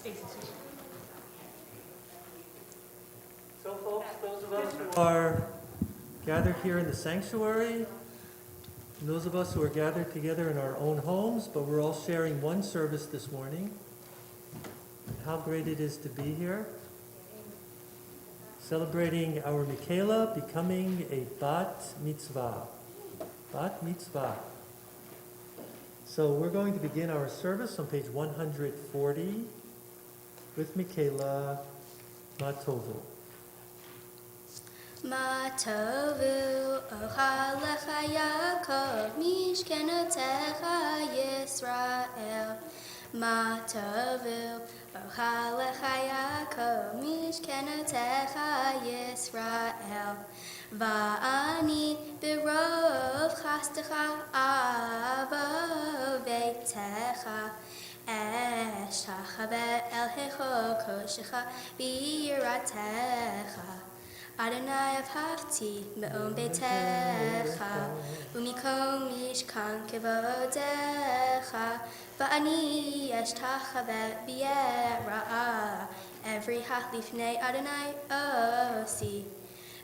So folks, those of us who are gathered here in the sanctuary, and those of us who are gathered together in our own homes, but we're all sharing one service this morning. And how great it is to be here, celebrating our Michaela becoming a bat mitzvah. Bat mitzvah. So we're going to begin our service on page 140 with Michaela Matovu. Ma tovu ocha lecha Yaakov mishkenotecha Yisrael. Ma tovu ocha lecha Yaakov mishkenotecha Yisrael. Va'ani berov chastecha avo veitecha. Eshachave el hecho koshecha b'yiratecha. Adonai avhavti me'om beitecha, umikom mishkan kevodecha, va'ani eshtachave b'yera'ah, every halifnei Adonai osi.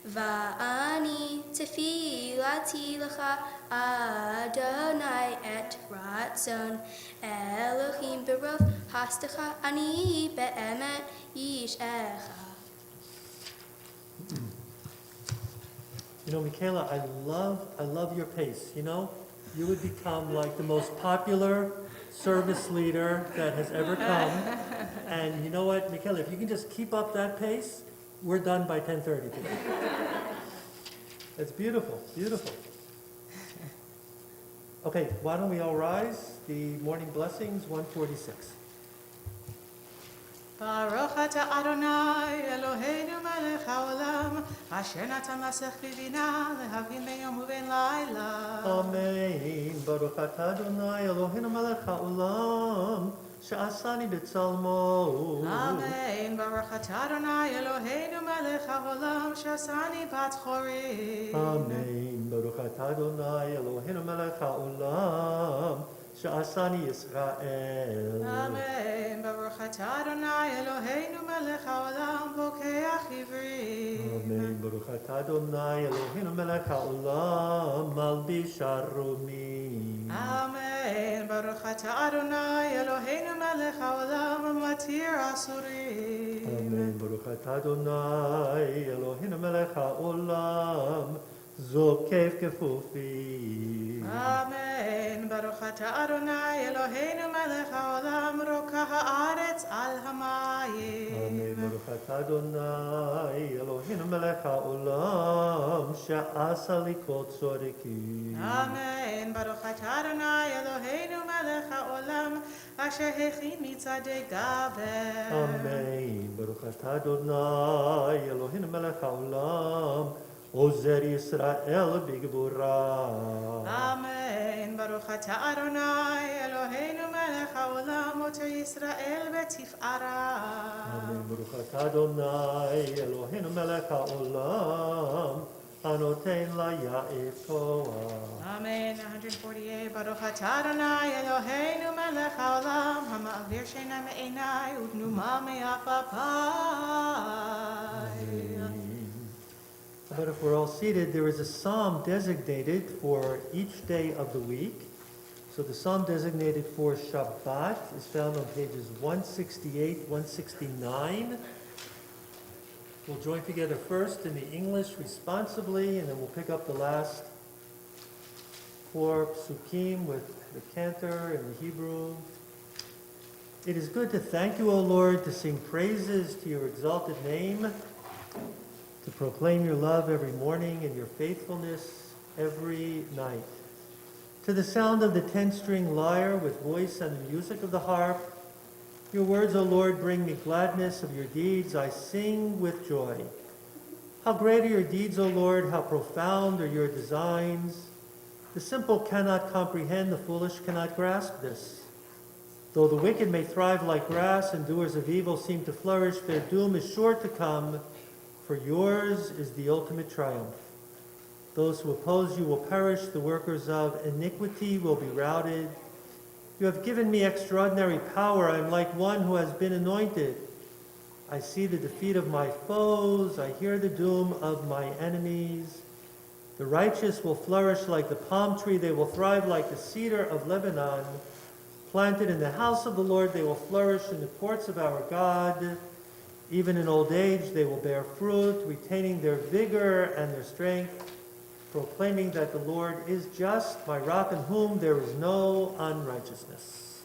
Va'ani tefilati lecha Adonai et ratzon, Elohim berov hastecha ani be'emet yishecha. You know, Michaela, I love your pace. You know, you would become like the most popular service leader that has ever come. And you know what, Michaela, if you can just keep up that pace, we're done by 10:30 today. It's beautiful, beautiful. Okay, why don't we all rise? The morning blessings, 146. Baruch atah Adonai Eloheinu melech haolam asher natan lasech bivina lehavin ben yom uben laila. Amen. Baruch atah Adonai Eloheinu melech haolam she'asani b'tzalmo. Amen. Baruch atah Adonai Eloheinu melech haolam she'asani bat chori. Amen. Baruch atah Adonai Eloheinu melech haolam she'asani Yisrael. Amen. Baruch atah Adonai Eloheinu melech haolam pokeach ivrim. Amen. Baruch atah Adonai Eloheinu melech haolam malbish arumim. Amen. Baruch atah Adonai Eloheinu melech haolam matir asurim. Amen. Baruch atah Adonai Eloheinu melech haolam zokef kefufim. Amen. Baruch atah Adonai Eloheinu melech haolam rokah haaretz al hamayim. Amen. Baruch atah Adonai Eloheinu melech haolam she'asa likol tzodikim. Amen. Baruch atah Adonai Eloheinu melech haolam asher hechin mitzadei gaber. Amen. Baruch atah Adonai Eloheinu melech haolam ozer Yisrael b'gvura. Amen. Baruch atah Adonai Eloheinu melech haolam oter Yisrael betif'ara. Amen. Baruch atah Adonai Eloheinu melech haolam anoten la ya'ef koach. Amen. 148. Baruch atah Adonai Eloheinu melech haolam hama'avir sheina me'enai uvnuma me'apapai. But if we're all seated, there is a psalm designated for each day of the week. So the psalm designated for Shabbat is found on pages 168, 169. We'll join together first in the English responsibly, and then we'll pick up the last four psukim with the cantor and the Hebrew. It is good to thank you, O Lord, to sing praises to your exalted name, to proclaim your love every morning and your faithfulness every night. To the sound of the 10-string lyre with voice and the music of the harp, your words, O Lord, bring me gladness of your deeds. I sing with joy. How great are your deeds, O Lord, how profound are your designs. The simple cannot comprehend, the foolish cannot grasp this. Though the wicked may thrive like grass and doers of evil seem to flourish, their doom is sure to come, for yours is the ultimate triumph. Those who oppose you will perish, the workers of iniquity will be routed. You have given me extraordinary power. I am like one who has been anointed. I see the defeat of my foes. I hear the doom of my enemies. The righteous will flourish like the palm tree. They will thrive like the cedar of Lebanon. Planted in the house of the Lord, they will flourish in the courts of our God. Even in old age, they will bear fruit, retaining their vigor and their strength, proclaiming that the Lord is just, my rock in whom there is no unrighteousness.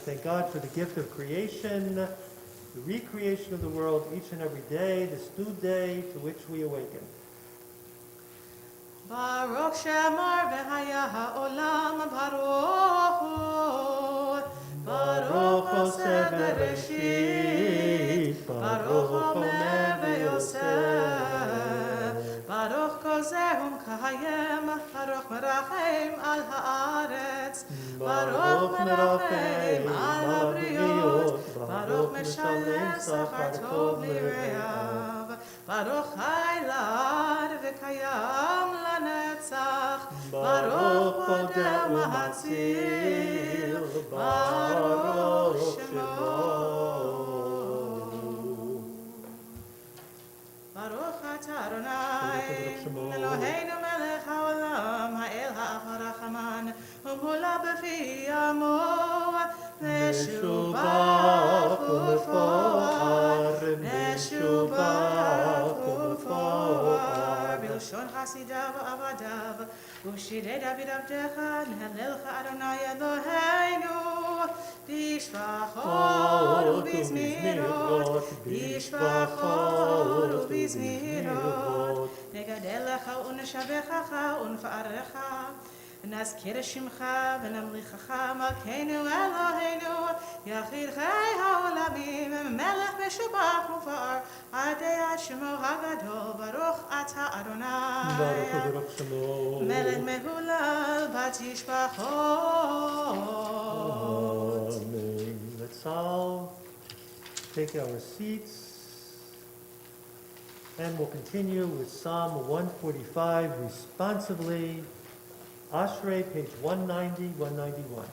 Thank God for the gift of creation, the recreation of the world each and every day, this new day to which we awaken. Baruch Shemar v'haya ha'olam baruch Baruch Oseh Bereshit Baruch Omer v'Yosef Baruch Kozehum Kahayim Baruch Merachem al ha'aretz Baruch Merachem al ha'briot Baruch Meshalem Sachar Tov Lireav Baruch Haylad v'Kayam Lanetzach Baruch Odeh Mahatzil Baruch Shemo Baruch Atah Adonai Eloheinu melech haolam ha'el ha'acharachaman u'mula b'fi amo Meshubach u'mefoar Bilshon chasidav u'avadav U'shirei David avdecha nehallelcha Adonai Eloheinu Bishvachot u'bizmirot Bishvachot u'bizmirot Negadelecha u'neshabechacha u'nfa'arecha ונזכיר שמך ונמליכך מלכנו אלוהינו יחיד חי העולמים מלך משובח ומפאר עדי עד שמו הגדול ברוך אתה אדוני ברוך שמו מלך מהולל בתשבחות. Amen. Let's all take our seats and we'll continue with Psalm 145 responsively. Ashrei, page 190, 191.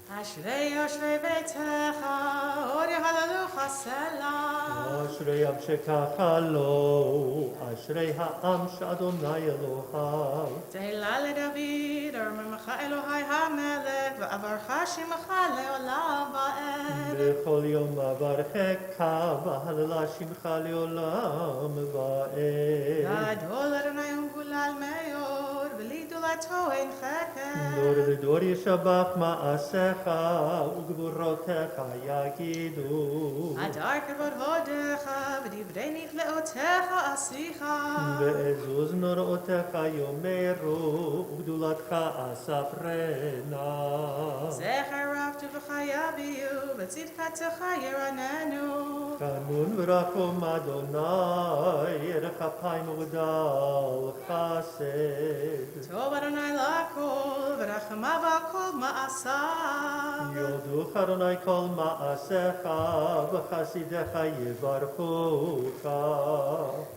אשרי יושבי ביתך, אור יהללוך סלע. אשרי עם שככה לו, אשרי העם שאדוני אלוהיו. תהילה לדוד, ארוממך אלוהי המלך, ועברך שמך לעולם ועד. בכל יום אברכך, והללה שמך לעולם ועד. גדול אדוני ומגולל מאוד, ולגדולתו אין חקר. דור לדור ישבח מעשיך, וגבורותיך יגידו. הדר כבוד הודך, ודברי נפלאותיך עשיך. ועזוז נוראותיך יאמרו, וגדולתך אספרנה. זכר רב טובך יביאו, וצדקתך ירננו. חנון ורחום אדוני, ירח אפיים וגדל חסד. טוב אדוני לכל, ורחמיו על כל מעשיו. יודוך אדוני כל מעשיך, וחסידיך יברכוך.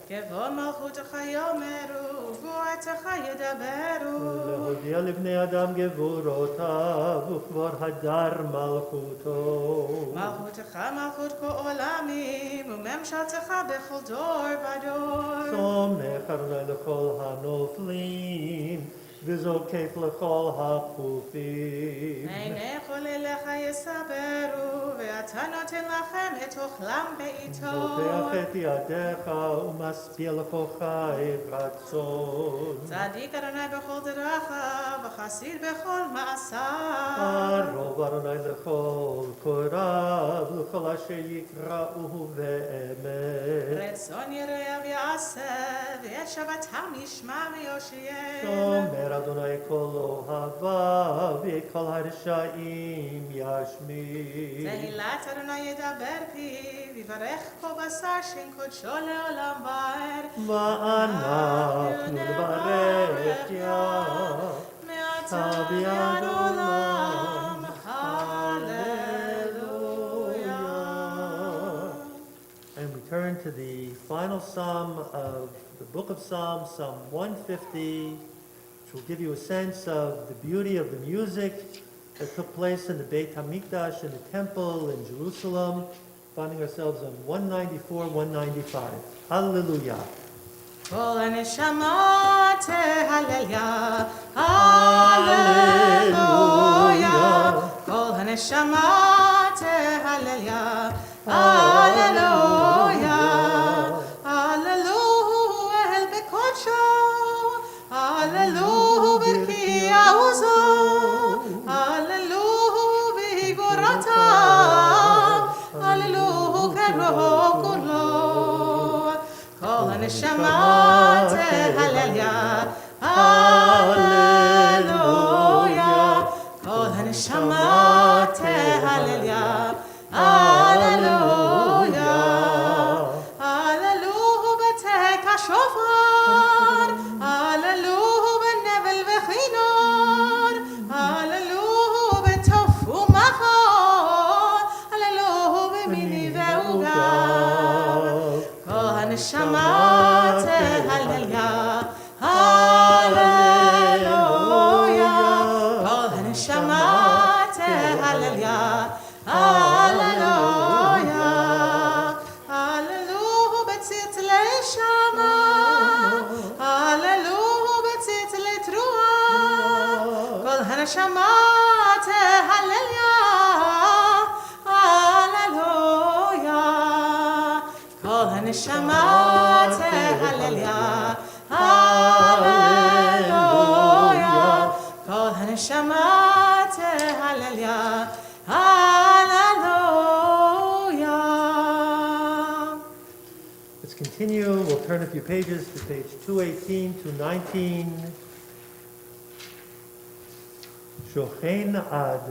כבוד מלכותך יאמרו, וגבורתך ידברו. להודיע לבני אדם גבורותיו, וכבר הדר מלכותו. מלכותך מלכות כל עולמים, וממשלתך בכל דור ודור. סומך אדוני לכל הנופלים, וזוקף לכל הכפופים. עיני כל אליך יסברו, ואתה נותן לכם את אוכלם בעיתו. פותח את ידיך ומשביע לכוחך רצון. צדיק אדוני בכל דרכיו, וחסיד בכל מעשיו. קרוב אדוני לכל קוראיו, לכל אשר יקראוהו באמת. רצון יראיו יעשה, ואת שבתם ישמע ויושיע. שומר אדוני כל אוהביו, ואת כל הרשעים ישמיד. תהילת אדוני ידבר פיו, יברך כל בשר שם קודשו לעולם ועד. ואנחנו נברך יה. מעתה ועד עולם, hallelujah. And we turn to the final psalm of the book of Psalms, Psalm 150, which will give you a sense of the beauty of the music that took place in the Beit HaMikdash, in the temple in Jerusalem, finding ourselves on 194, 195. Hallelujah. כל הנשמה תהלליה, Hallelujah. כל הנשמה תהלליה, הללויה, הללוהו אל בקודשו, הללוהו ברכי עוזו, הללוהו בגבורתיו, הללוהו קרוב כולו. כל הנשמה תהלליה, הללויה, כל הנשמה תהלליה, הללויה, הללוהו בתק השופר, הללוהו בנבל וכינור, הללוהו בתוף ומחול, הללוהו במיני ועוגב. כל הנשמה תהלליה, הללויה, כל הנשמה תהלליה, הללויה, הללוהו בצלצלי שמה, הללוהו בצלצלי תרועה, כל הנשמה תהלליה, הללויה, כל הנשמה תהלליה, הללויה, כל הנשמה תהלליה, hallelujah. Let's continue. We'll turn a few pages to page 218 to 19. Shochen ad.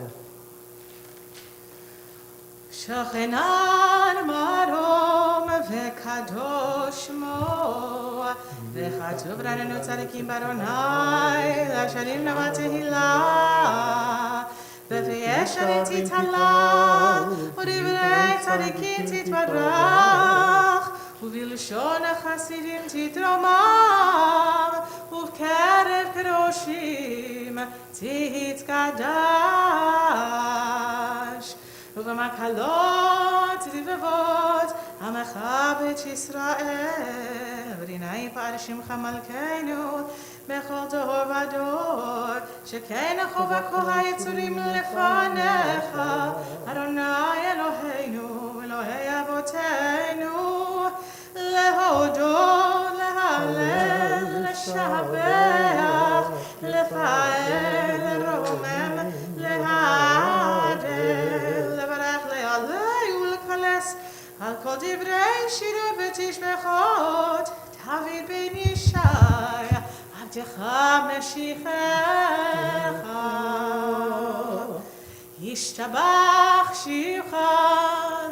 שוכנן מרום וקדוש שמו, וכתוב רננו צדיקים באדוני, לשנים נאווה תהילה. בפי ישרים תתהלל, ודברי צדיקים תתברך, ובלשון החסידים תתרומם, ובקרב קדושים תתקדש. ובמקהלות תדבבות עמך בית ישראל, ודינאי פעל שמך מלכנו בכל דור ודור, שכן חובקו היצורים לפניך, אדוני אלוהינו, אלוהי אבותינו, להודות, להלל, לשבח, לפאר, לרומם, להדל, לברך, להלל ולקלס, על כל דברי שירה ותשבחות, דוד בן ישי, עבדך משיחך. ישתבח שמך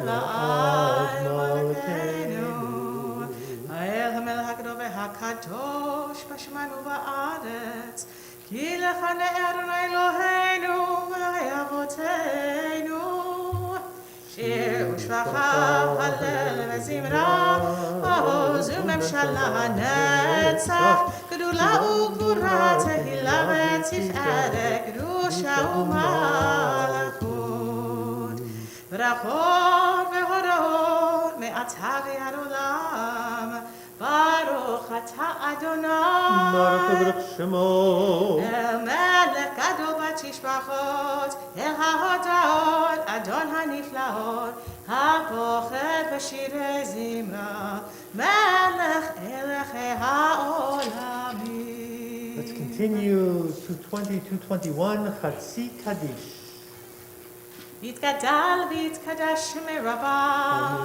לעד מלכנו, האל המלך הגדול והקדוש בשמיים ובארץ, כי לך נאה אדוני אלוהינו ואלוהי אבותינו. שיר ושבחה, הלל וזמרה, עוז וממשלה הנצח, גדולה וגבורה, תהילה ותפארת, קדושה ומלכות. ברכות והודות מעתה ועד עולם, ברוך אתה אדוני וברוך שמו. אל מלך גדול בתשבחות, אל ההודעות, אדון הנפלאות, הפוחד בשירי זמרה, מלך אלכי העולמים. Let's continue 220, 221, Chatzi Kaddish. יתגדל ויתקדש מרבה,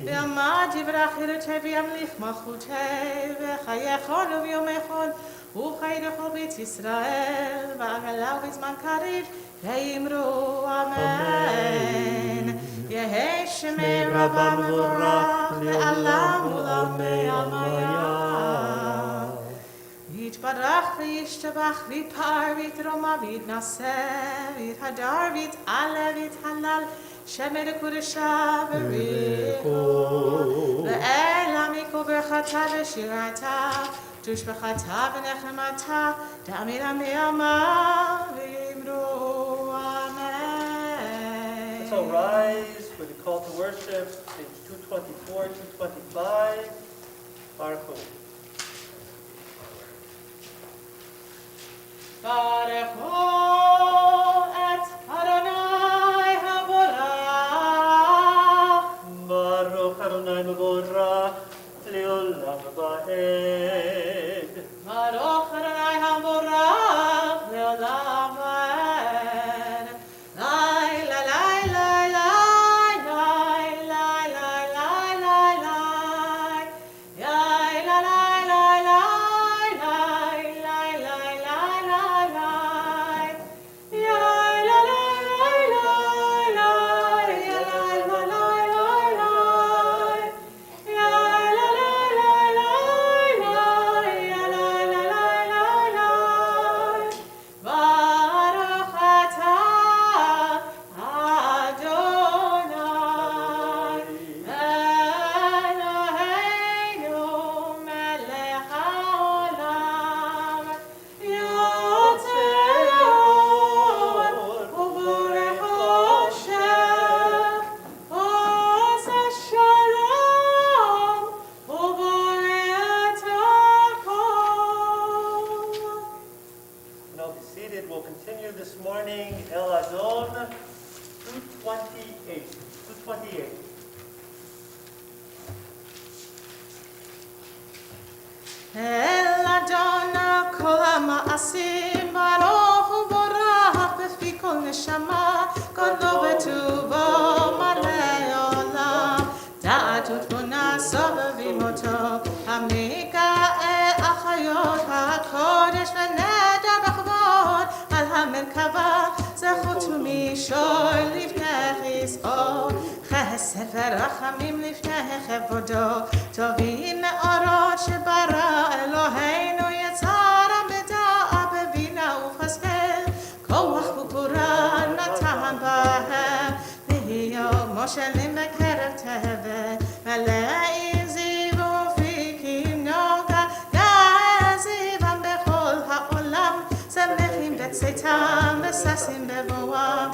ועמד יברח חירותי וימליך מלכותי, וחייכון וביומכון, וחי לכל בית ישראל, ועגלה בזמן קריב, ואמרו אמן. יהי שמי רבה מבורך, לעולם ולעולמי עלמיה. יתברך וישתבח ויתפאר ויתרומם ויתנשא ויתהדר ויתעלה ויתהלל שם לקודשה בריחו לאל עמיקו ברכתה ושירתה תושבחתה ונחמתה תאמין מימה ואמרו אמן. Let's all rise for the call to worship, page 224, 225, Baruch. ברכו את אדוני המבורך. Baruch Adonai Mevorach, Leolam Va'ed. ברוך אדוני המבורך לעולם ועד. לילה לילה לילה לילה לילה לילה אל אדון כל המעשים ברוך ובורך בפי כל נשמה גודלו וטובו מלא עולם דעת ותבונה סובבים אותו המגאה החיות הקודש ונדר בכבוד על המרכבה זכות ומישור לפני חסעו חסד ורחמים לפני כבודו טובים מאורות שברא אלוהינו יצר בדעה בבינה ובחסד כוח וגבורה נתן בהם להיות מושלים בקרב תבל מלאים זיו ופיקים נוגה יעזיבם בכל העולם שמחים בצאתם וששים בבואם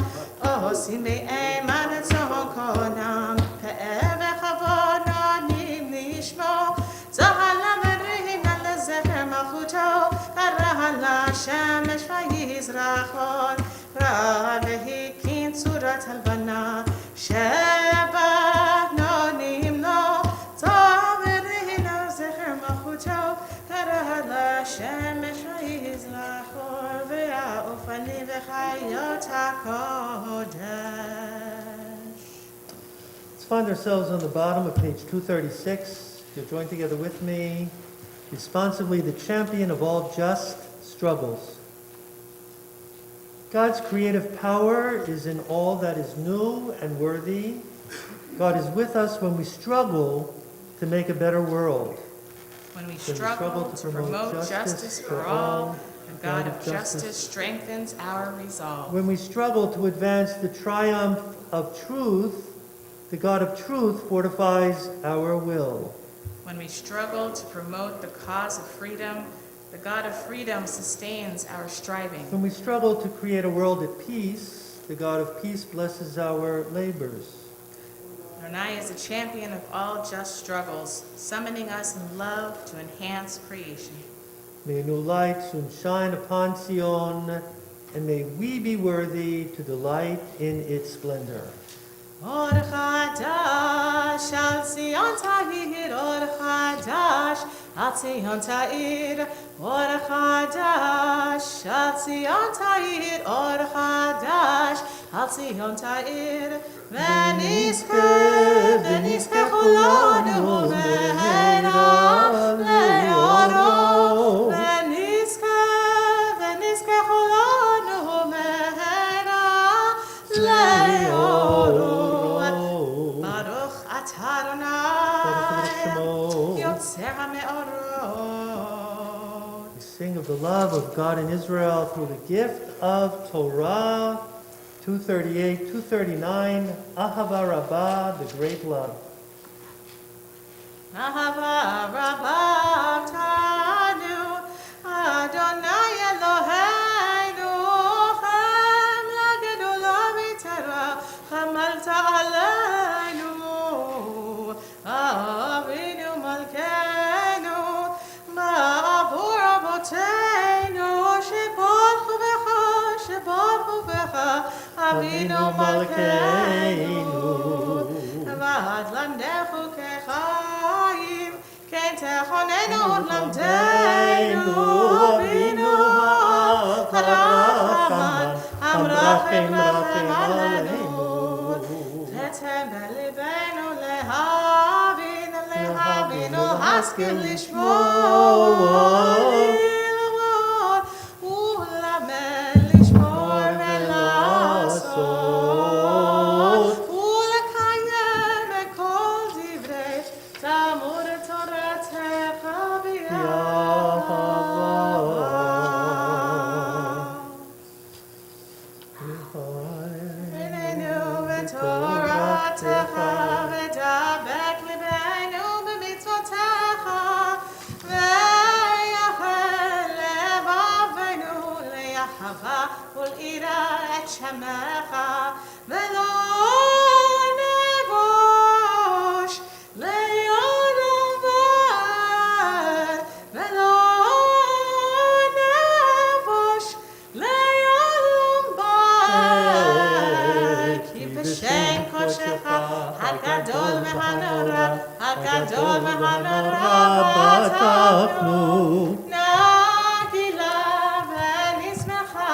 עושים באימן את צחוקונם פאר וכבוד נענים לשמו זהלה ורינה לזכר מלכותו קרא לשמש ויזרח עוד ראה והקים צורת הלבנה שבח נענים לו טוב ורינה לזכר מלכותו קרא לשמש ויזרח עוד והאופנים וחיות הקודש. Find ourselves on the bottom of page 236. If you'll join together with me. Responsibly, the champion of all just struggles. God's creative power is in all that is new and worthy. God is with us when we struggle to make a better world. When we struggle to promote justice for all, the God of justice strengthens our resolve. When we struggle to advance the triumph of truth, the God of truth fortifies our will. When we struggle to promote the cause of freedom, the God of freedom sustains our striving. When we struggle to create a world at peace, the God of peace blesses our labors. Adonai is the champion of all just struggles, summoning us in love to enhance creation. May a new light soon shine upon Zion, and may we be worthy to delight in its splendor. Or Chadash, Al Zion Tahir, Or Chadash, Al Zion Tahir, Or Chadash, Al Zion Tahir, Or Chadash, Al Zion Tahir, V'nizke chulanu me'era le'oro, V'nizke chulanu me'era le'oro. Baruch atah Adonai, Yotzer ha'me'orot. We sing of the love of God in Israel through the gift of Torah. 238, 239, Ahava Rabbah, the great love. Ahava Rabbah tanu, Adonai Eloheinu, Chem legedolah v'tera, chamalta aleinu, Avinu malkeinu, ba'avur avoteinu, shebaruchu b'cha, Avinu malkeinu, v'ad lamdechu kechayim, ken techonenu lamdeinu, Avinu ha'rachaman, amrachem aleinu, tetem b'libeinu lehavinu haskim lishmor, ulamen lishmor ve'lasot, ulekayem ekol divrei tamud toratecha b'yahava. V'nenu v'toratecha v'dabek libeinu b'mitzvotecha, v'yachel levaveinu leyahava ul'ira et shemecha, v'lo nevosh le'olam va'ed, v'lo nevosh le'olam va'ed, ki b'shem koshecha hagadol v'hanora, hagadol v'hanora b'tachnu. Nagila v'nismecha,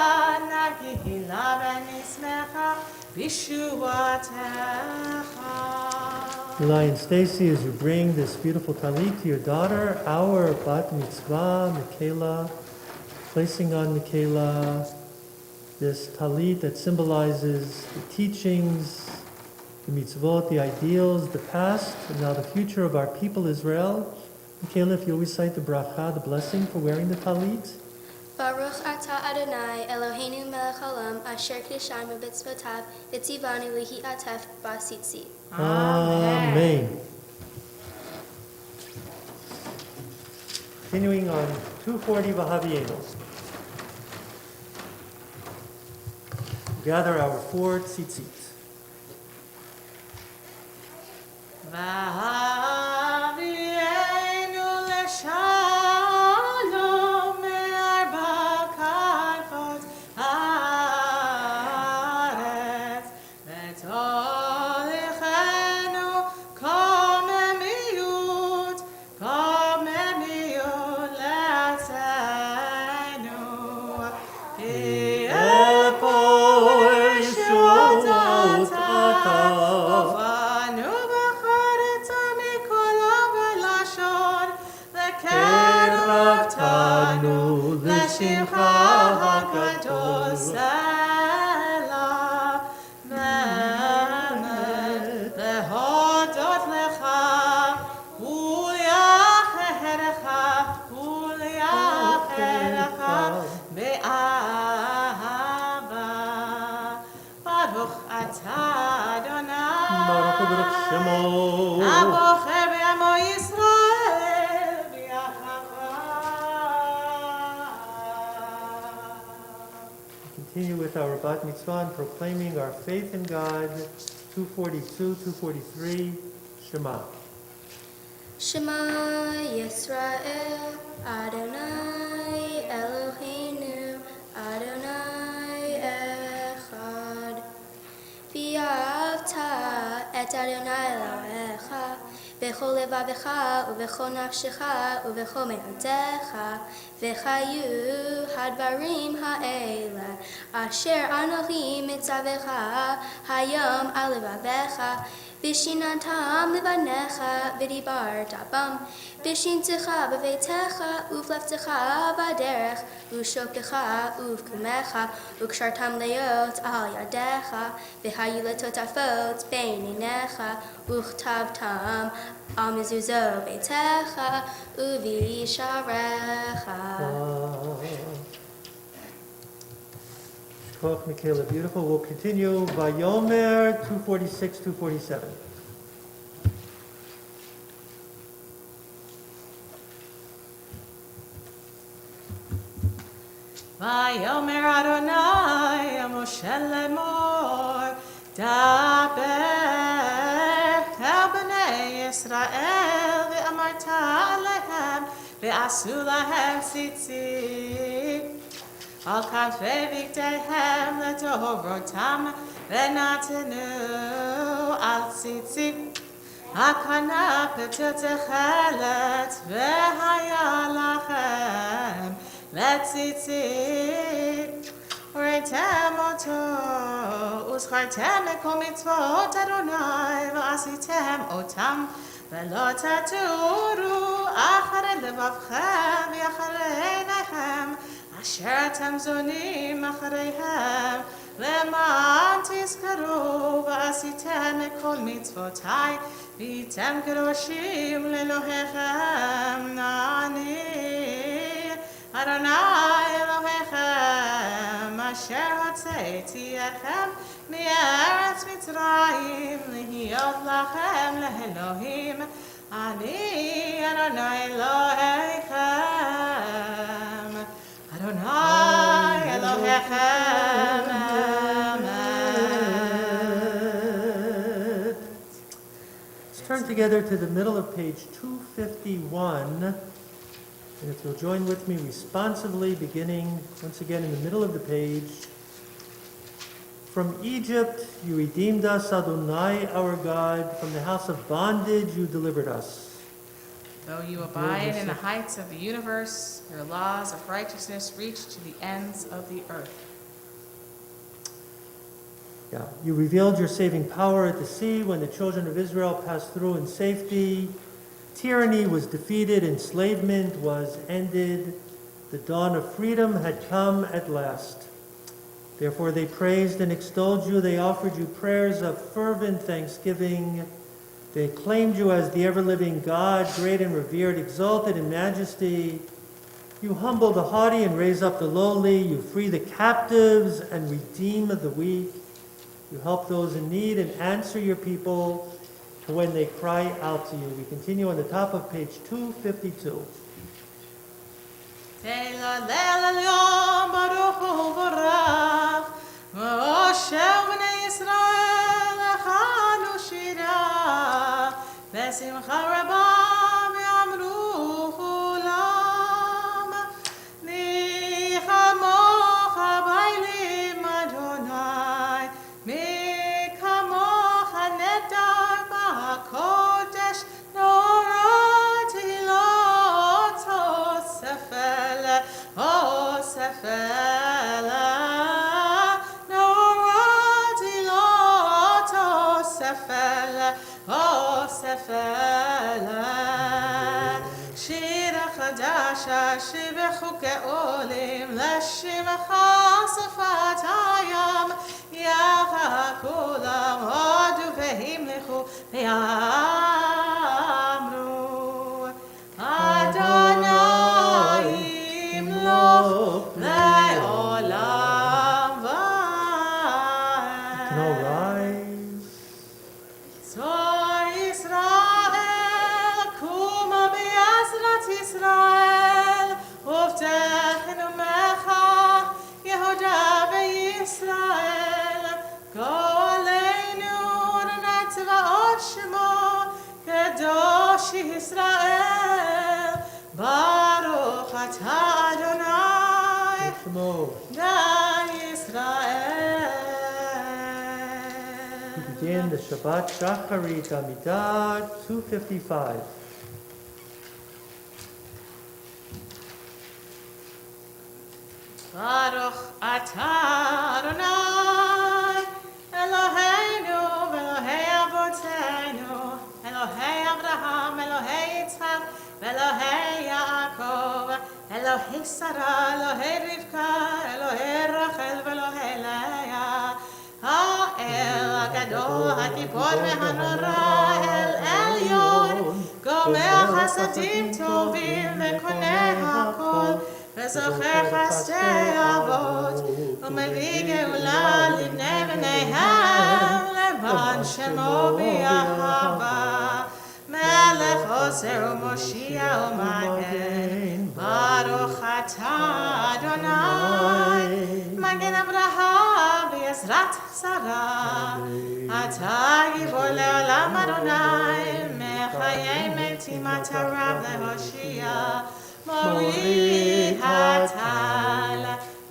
nagila v'nismecha, b'shuvatecha. Eli and Stacy, as you bring this beautiful talit to your daughter, our bat mitzvah, Michaela, placing on Michaela this talit that symbolizes the teachings, the mitzvot, the ideals, the past, and now the future of our people Israel. Michaela, if you recite the bracha, the blessing for wearing the talit. Baruch atah Adonai, Eloheinu melech haolam, asher k'dishanu b'tzvotav, v'tzivanu lihi'atef b'asitzi. Amen. Continuing on 240 Vahavienu. Gather our 4 tzitzit. Vahavienu leshalom me'arba kalfot haaretz, v'tolichenu komemiyut le'atzenu, ki epo yeshut ata, ufanu b'charetza mikolo v'lashon, v'keroktanu l'shimcha hagadol selah, v'emet v'hodot lecha, u'liacherecha be'ahava. Baruch atah Adonai, Baruch Hu Baruch Shemo. abocher be'amo Yisrael b'yachava. Continue with our bat mitzvah and proclaiming our faith in God. 242, 243, Shema. Shema Yisrael, Adonai את אדוני אלוהיך בכל לבבך ובכל נפשך ובכל מאודך, וחיו הדברים האלה אשר אנוכי מצווך היום על לבביך, ושיננתם לבניך ודיברת בם, ושנתך בביתך ופלפתך בדרך, ושוקך ובקומך, וקשרתם להיות על ידיך, והיו לטוטפות בין עיניך, וכתבתם על מזוזות ביתך ובשעריך. Shkoch Michaela, beautiful. We'll continue. Vayomer 246, 247. ויאמר אדוני אל משה לאמור, דבר אל בני ישראל ואמרת עליהם ועשו להם ציצית על כנפי בגדיהם לדורותם ונתנו על ציצית הכנפת תכלת והיה לכם לציצית וראיתם אותו וזכרתם את כל מצוות אדוני ועשיתם אותם ולא תטורו אחרי לבבכם ואחרי עיניכם אשר אתם זונים אחריהם למען תזכרו ועשיתם את כל מצוותיי והייתם קדושים לאלוהיכם. אני אדוני אלוהיכם אשר הוצאתי אתכם מארץ מצרים להיות לכם לאלוהים. אני אדוני אלוהיכם, אדוני אלוהיכם. Let's turn together to the middle of page 251. And if you'll join with me responsively, beginning once again in the middle of the page. From Egypt you redeemed us, Adonai our God. From the house of bondage you delivered us. Though you abide in the heights of the universe, your laws of righteousness reach to the ends of the earth. Yeah, you revealed your saving power at the sea when the children of Israel passed through in safety. Tyranny was defeated, enslavement was ended. The dawn of freedom had come at last. Therefore they praised and extolled you. They offered you prayers of fervent thanksgiving. They acclaimed you as the ever-living God, great and revered, exalted in majesty. You humble the haughty and raise up the lowly. You free the captives and redeem the weak. You help those in need and answer your people when they cry out to you. We continue on the top of page 252. שיר החדש שבחוקי עולים לשמך שפת הים יחד כולם הודו והמלכו ויאמרו אדוני ימלוך לעולם ועד. Can all rise? ישראל, ובטח נאמך, יהודה וישראל, גואלנו ונצבאות שמו, קדוש ישראל, ברוך אתה אדוני, די ישראל. begin the Shabbat Shacharit Amidah 255. Baruch atah Adonai, Eloheinu v'Elohei Avotenu, Elohei Abraham, Elohei Yitzchak, v'Elohei Yaakov, Elohei Sarah, Elohei Rivka, Elohei Rachel, v'Elohei Leah, האל הגדול, הגיבור והנורא, אל עליון, גומר חסדים טובים וקונה הכל, וזוכר חסדי אבות, ומביא גאולה לבני בניהם, לבן שמו ביחווה. מלך עוזר ומושיע ומגן, ברוך אתה אדוני, מגן אברהם בעזרת שרה. אתה גיבור לעולם אדוני, מחיי מתים אתה רב להושיע. מוריד הטל,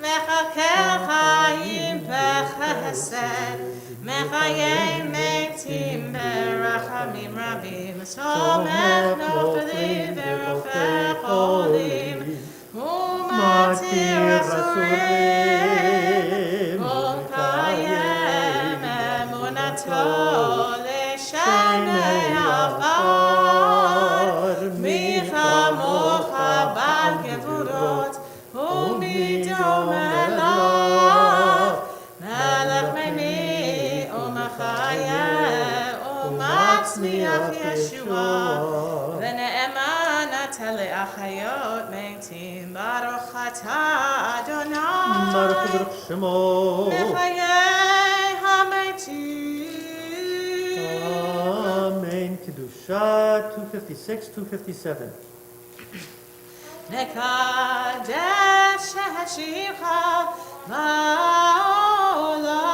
מחכה חיים בחסד, מחיי מתים ברחמים רבים, סומך נופלים ורופא חולים, ומתיר אסורים, ומקיים אמונתו לשני עפר, מי כמוך בעל גבורות, ומי דומה לך, מלך מימי ומחיה, ומצמיח ישועה, ונאמן אתה לאחיות מתים, ברוך אתה אדוני, ברוך שמו, מחיי המתים. Amen. Kedusha 256, 257. נקדש השמך בעולם,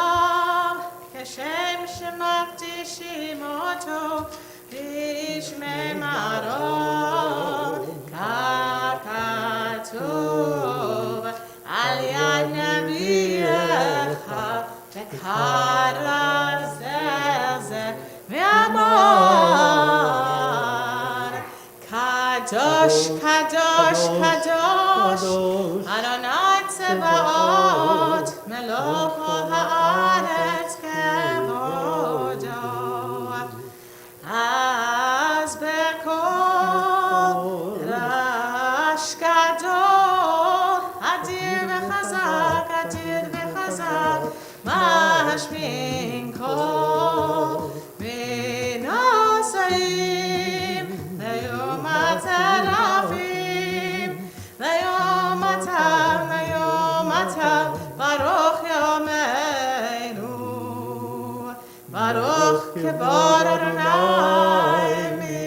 כשם שמקדישים אותו בשמי מרום, כך כתוב על יד נביאך, וקרא זה ואמר, קדוש, קדוש, קדוש, אדוני צבאות, מלוא כל הארץ כבודו. אז בקול רעש גדול, אדיר וחזק, אדיר וחזק, משמיעים קול מנוסעים ליום הצרפים, ליום אתה, ברוך יומנו, ברוך כבוד אדוני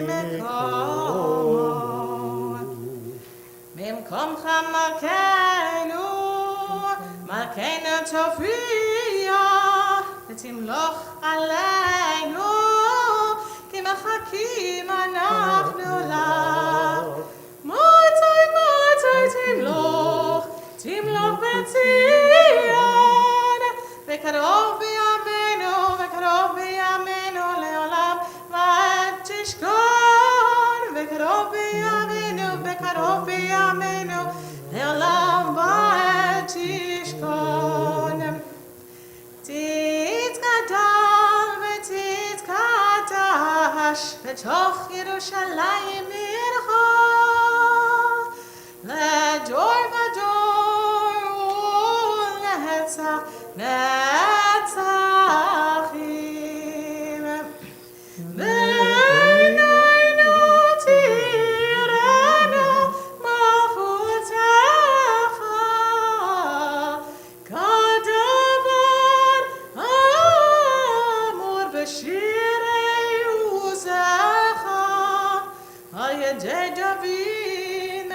ממקומו. ממקומך מלכנו, מלכנו תופיע, ותמלוך עלינו, כי מחכים אנחנו לך. מתי תמלוך, תמלוך בציון, וקרוב בימינו, וקרוב בימינו לעולם, ותשכון, וקרוב בימינו, וקרוב בימינו לעולם, ותשכון. תתגדל ותתקדש בתוך ירושלים עירך, לדור ודור ולנצח נצחים. בעינינו תראינו מלכותך, כדבר אמור בשירי עוזך, על ידי דוד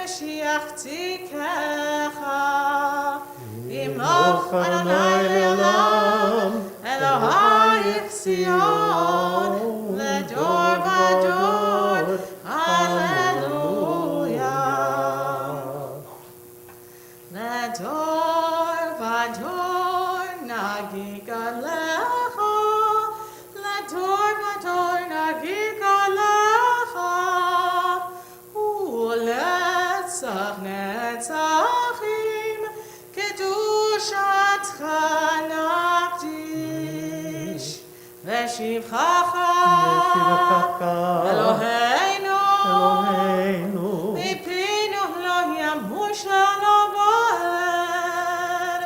משיח צדקך. ימלוך אדוני לעולם, אלוהיך ציון, לדור ודור, הללויה. לדור ודור נגיד לך, לשבחך, לשבחך, אלוהינו, אלוהינו, מפינו לא ימוש לנו בוער,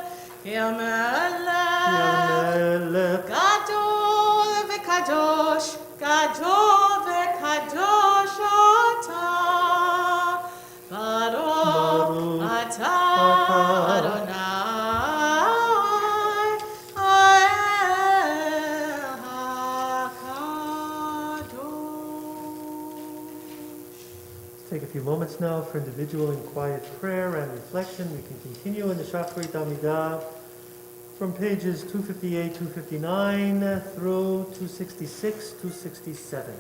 כי המלך המלך גדול וקדוש, גדול וקדוש אתה, ברוך אתה אדוני האל הקדוש. Take a few moments now for individual and quiet prayer and reflection. We can continue in the Shachrit Amidah from pages 258, 259 through 266, 267.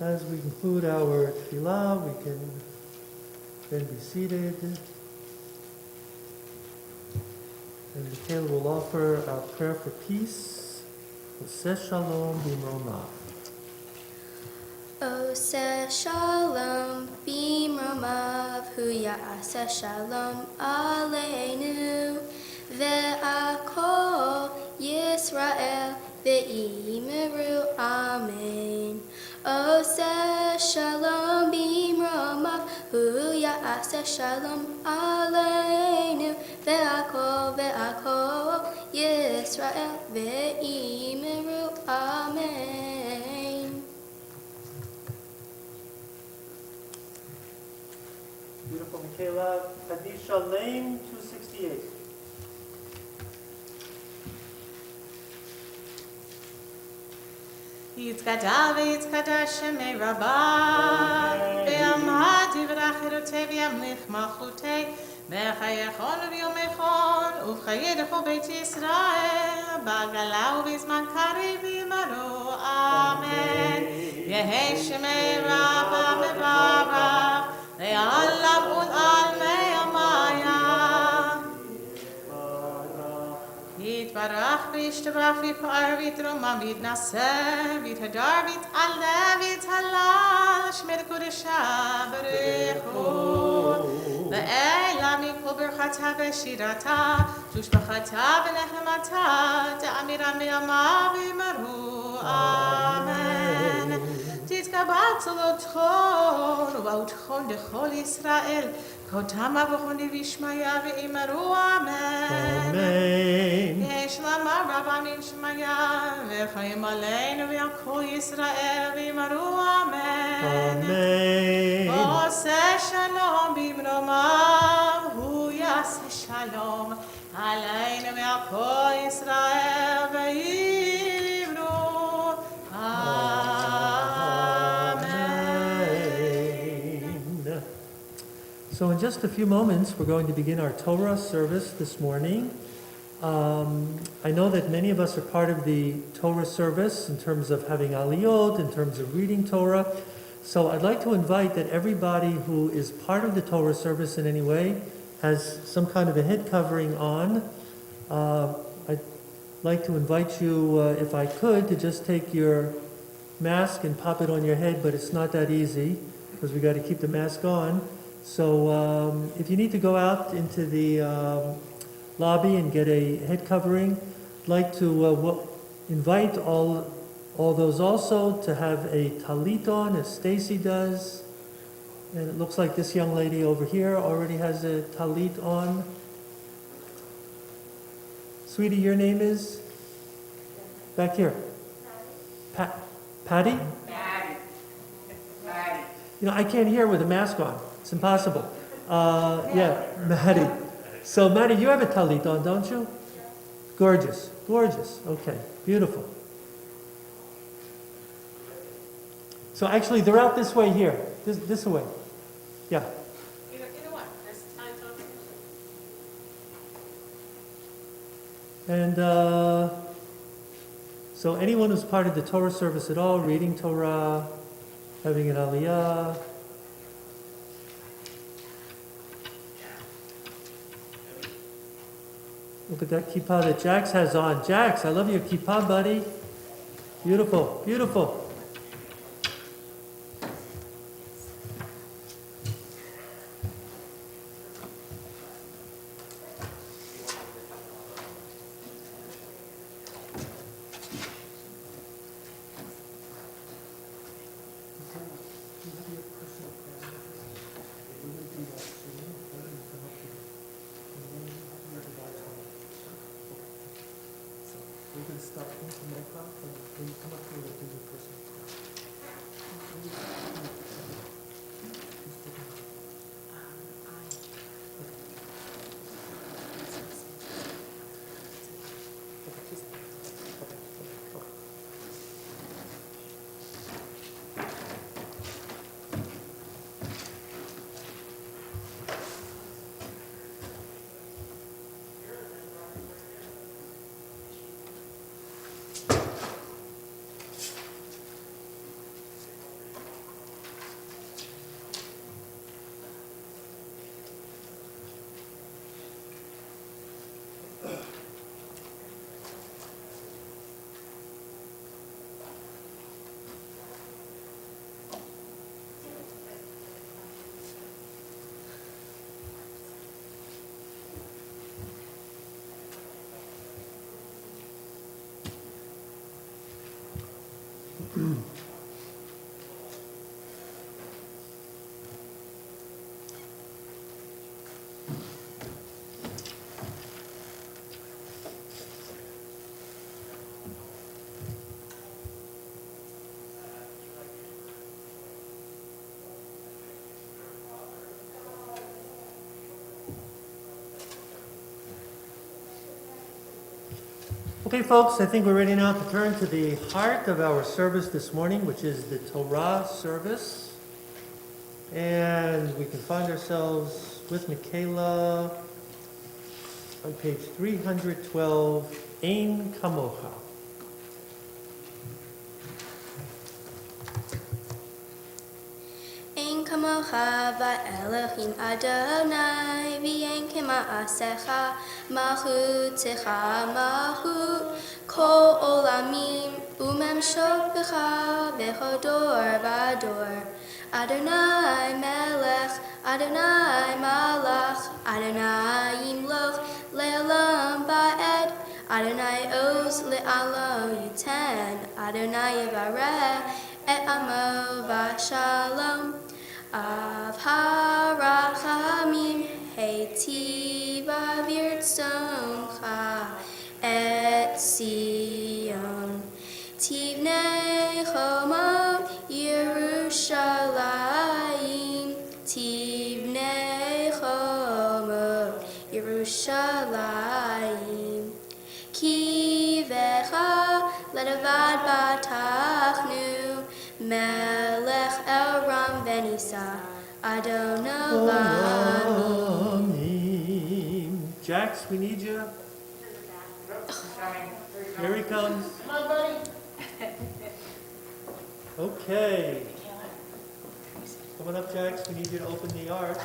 As we conclude our tefillah, we can then be seated. And Michaela will offer our prayer for peace. Ohev Shalom b'mromav. Ohev Shalom b'mromav, hu ya'aseh shalom aleinu, ve'akol Yisrael ve'imeru amen. Ohev Shalom b'mromav, hu ya'aseh shalom aleinu, ve'akol Yisrael ve'imeru amen. Beautiful Michaela. Kaddish Shalem 268. יתגדל ויתקדש שמי רבה, ועמד יברח חירותי וימליך מלכותי, בחייכון וביומכון, ובחייך בית ישראל, בגלה ובזמן קריב יאמרו אמן. יהי שמי רבה מברך, לעולם ולעלמי המים. יתברך וישתבח ויפאר ויתרומם ויתנשא ויתהדר ויתעלה ויתהלל שמי לקודשה ברכו. לאלה מכל ברכת תורתה ושירתה, תושבחתה ונחמתה, תאמירה מימיו ויאמרו אמן. תתקבל צלותכון ובאותכון לכל ישראל, כותם אבוכון וישמעיה ויאמרו אמן. יש לומר רבנים שמעיה, וחיים עלינו ועל כל ישראל ויאמרו אמן. עושה שלום במרומיו, הוא יעשה שלום עלינו ועל כל ישראל ויאמרו amen. So in just a few moments, we're going to begin our Torah service this morning. I know that many of us are part of the Torah service in terms of having aliyot, in terms of reading Torah. So I'd like to invite that everybody who is part of the Torah service in any way has some kind of a head covering on. I'd like to invite you, if I could, to just take your mask and pop it on your head, but it's not that easy because we got to keep the mask on. So if you need to go out into the lobby and get a head covering, I'd like to invite all those also to have a talit on, as Stacy does. And it looks like this young lady over here already has a talit on. Sweetie, your name is? Back here. Patty? Patty. You know, I can't hear with a mask on. It's impossible. Yeah, Maddie. So, Maddie, you have a talit on, don't you? Gorgeous. Gorgeous. Okay. Beautiful. So actually, they're out this way here. This way. Yeah. Either one. There's time to And so anyone who's part of the Torah service at all, reading Torah, having an aliyah. Look at that kippah that Jax has on. Jax, I love your kippah, buddy. Beautiful, beautiful. We're going to start into Minecraft, and when you come up here, we'll do your personal prayer. Okay, folks, I think we're ready now to turn to the heart of our service this morning, which is the Torah service. And we can find ourselves with Michaela on page 312, Ein Kamocha. Ein kamocha va'elohim Adonai, v'ein kema'asecha, malchutecha malchut, kol olamim, umemshotecha, v'chodor v'ador. Adonai melech, Adonai malach, Adonai Adonai oz le'alo yiten, Adonai yivareh et amo v'shalom. Av harachamim heitiva v'irtzoncha et Sion. Tivnei chomo Yerushalayim, Tivnei chomo Yerushalayim. Kivecha ledavad batachnu, Melech Elram Venisa, Adonai. Amen. Jax, we need you. Here he comes. Come on, buddy. Okay. Come on up, Jax. We need you to open the ark.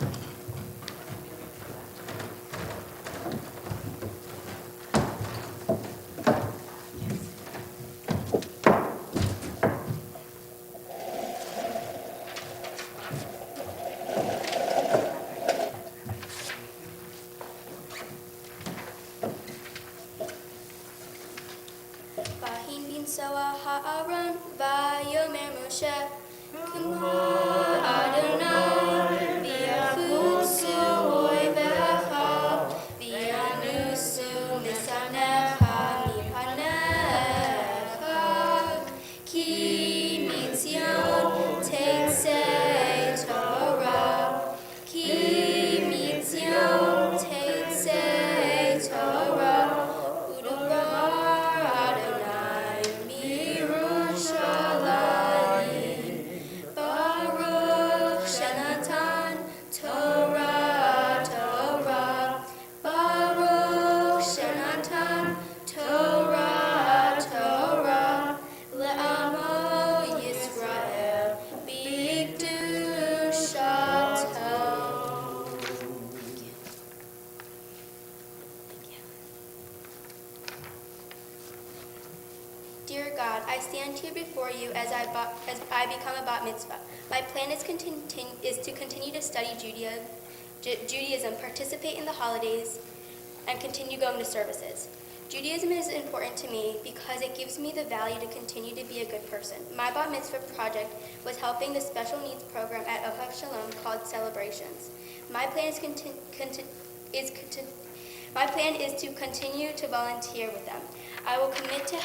Vahin bin Soa ha'aron, Vayomer Moshe, Kuma Adonai, V'yachutzu oivecha, V'yanusu misanecha mipanecha, Ki mitzion teitzei Torah, Ki mitzion teitzei Torah, Udubar Adonai mirushalayim, Baruch shenatan Torah, Torah, Baruch shenatan Torah, Torah, le'amo Yisrael b'kedushato. Dear God, I stand here before you as I become a bat mitzvah. My plan is to continue to study Judaism, participate in the holidays, and continue going to services. Judaism is important to me because it gives me the value to continue to be a good person. My bat mitzvah project was helping the special needs program at Ohev Shalom called Celebrations. My plan is to continue to volunteer with them. I will commit to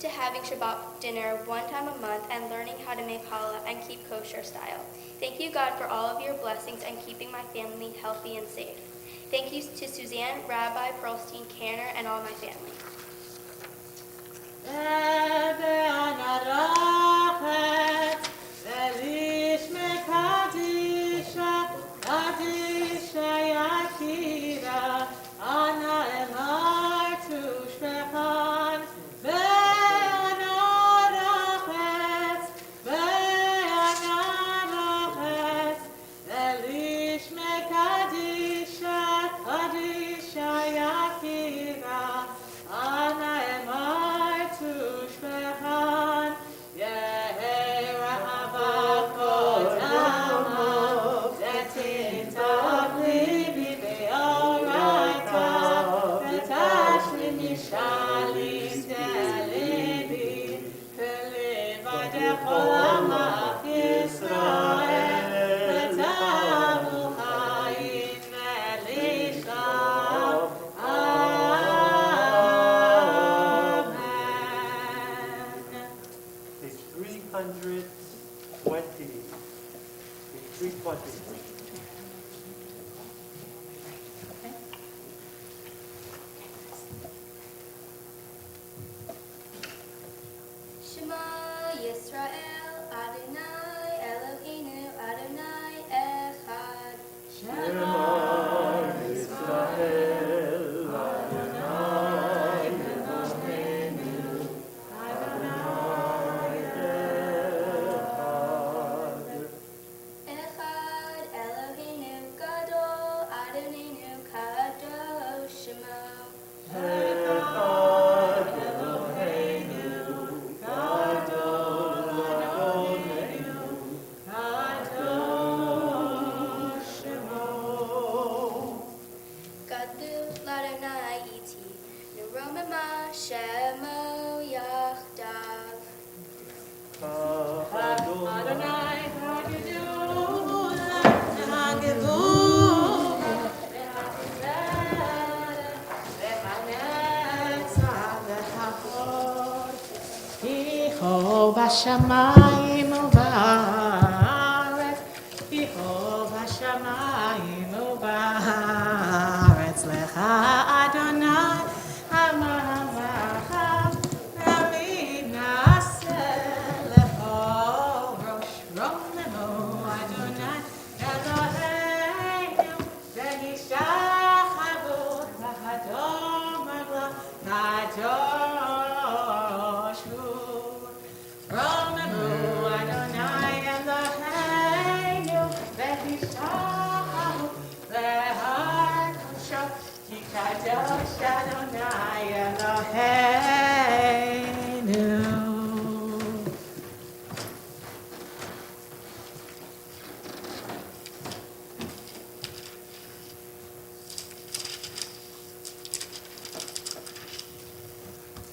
having Shabbat dinner one time a month and learning how to make challah and keep kosher style. Thank you, God, for all of your blessings and keeping my family healthy and safe. Thank you to Suzanne, Rabbi, Pearlstein, Canner, and all my family. Page 320. Page 320. Shema Yisrael, Adonai Eloheinu, Adonai Echad. Shema Yisrael, Adonai Eloheinu, Adonai Echad. Echad בשמיים ובארץ, בכל בשמיים ובארץ, לך אדוני המלאך, תמיד נעשה לכל ראש רוממו אדוני אלוהינו, וישחררו לאדום רגליו, קדוש הוא. רוממו אדוני אלוהינו, וישחררו להר קדושו, כי קדוש אדוני אלוהינו.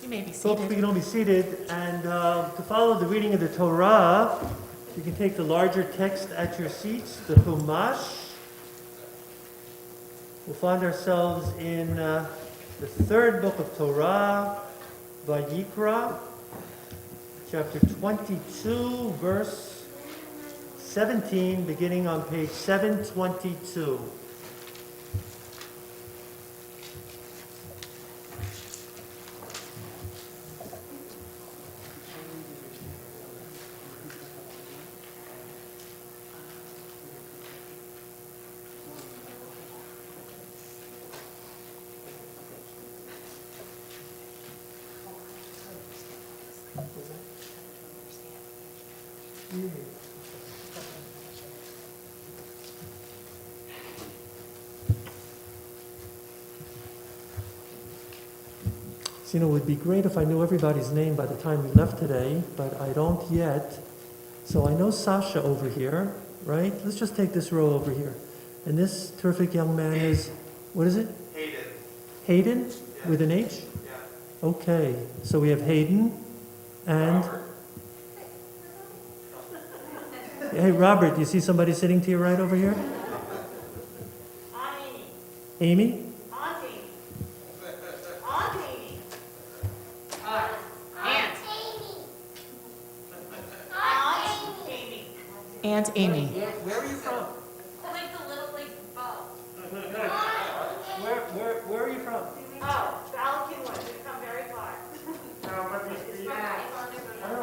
You may be Folks, we seated. can all be seated, and to follow the reading of the Torah, you can take the larger text at your seats, the Chumash. We'll find ourselves in the third book of Torah, Vayikra, chapter 22, verse 17, beginning on page 722. So, it would be great if I knew everybody's name by the time we left today, but I don't yet. So I know Sasha over here, right? Let's just take this row over here. And this terrific young man is, what is it? Hayden. Hayden? Yeah. With an H? Yeah. Okay, so we have Hayden and... Robert. Hey, Robert, do you see somebody sitting to your right over here? Amy? Aunt Amy. Where are you from? Like the little, like, bow. Where are you from? Oh, Valentine, we've come very far. I don't know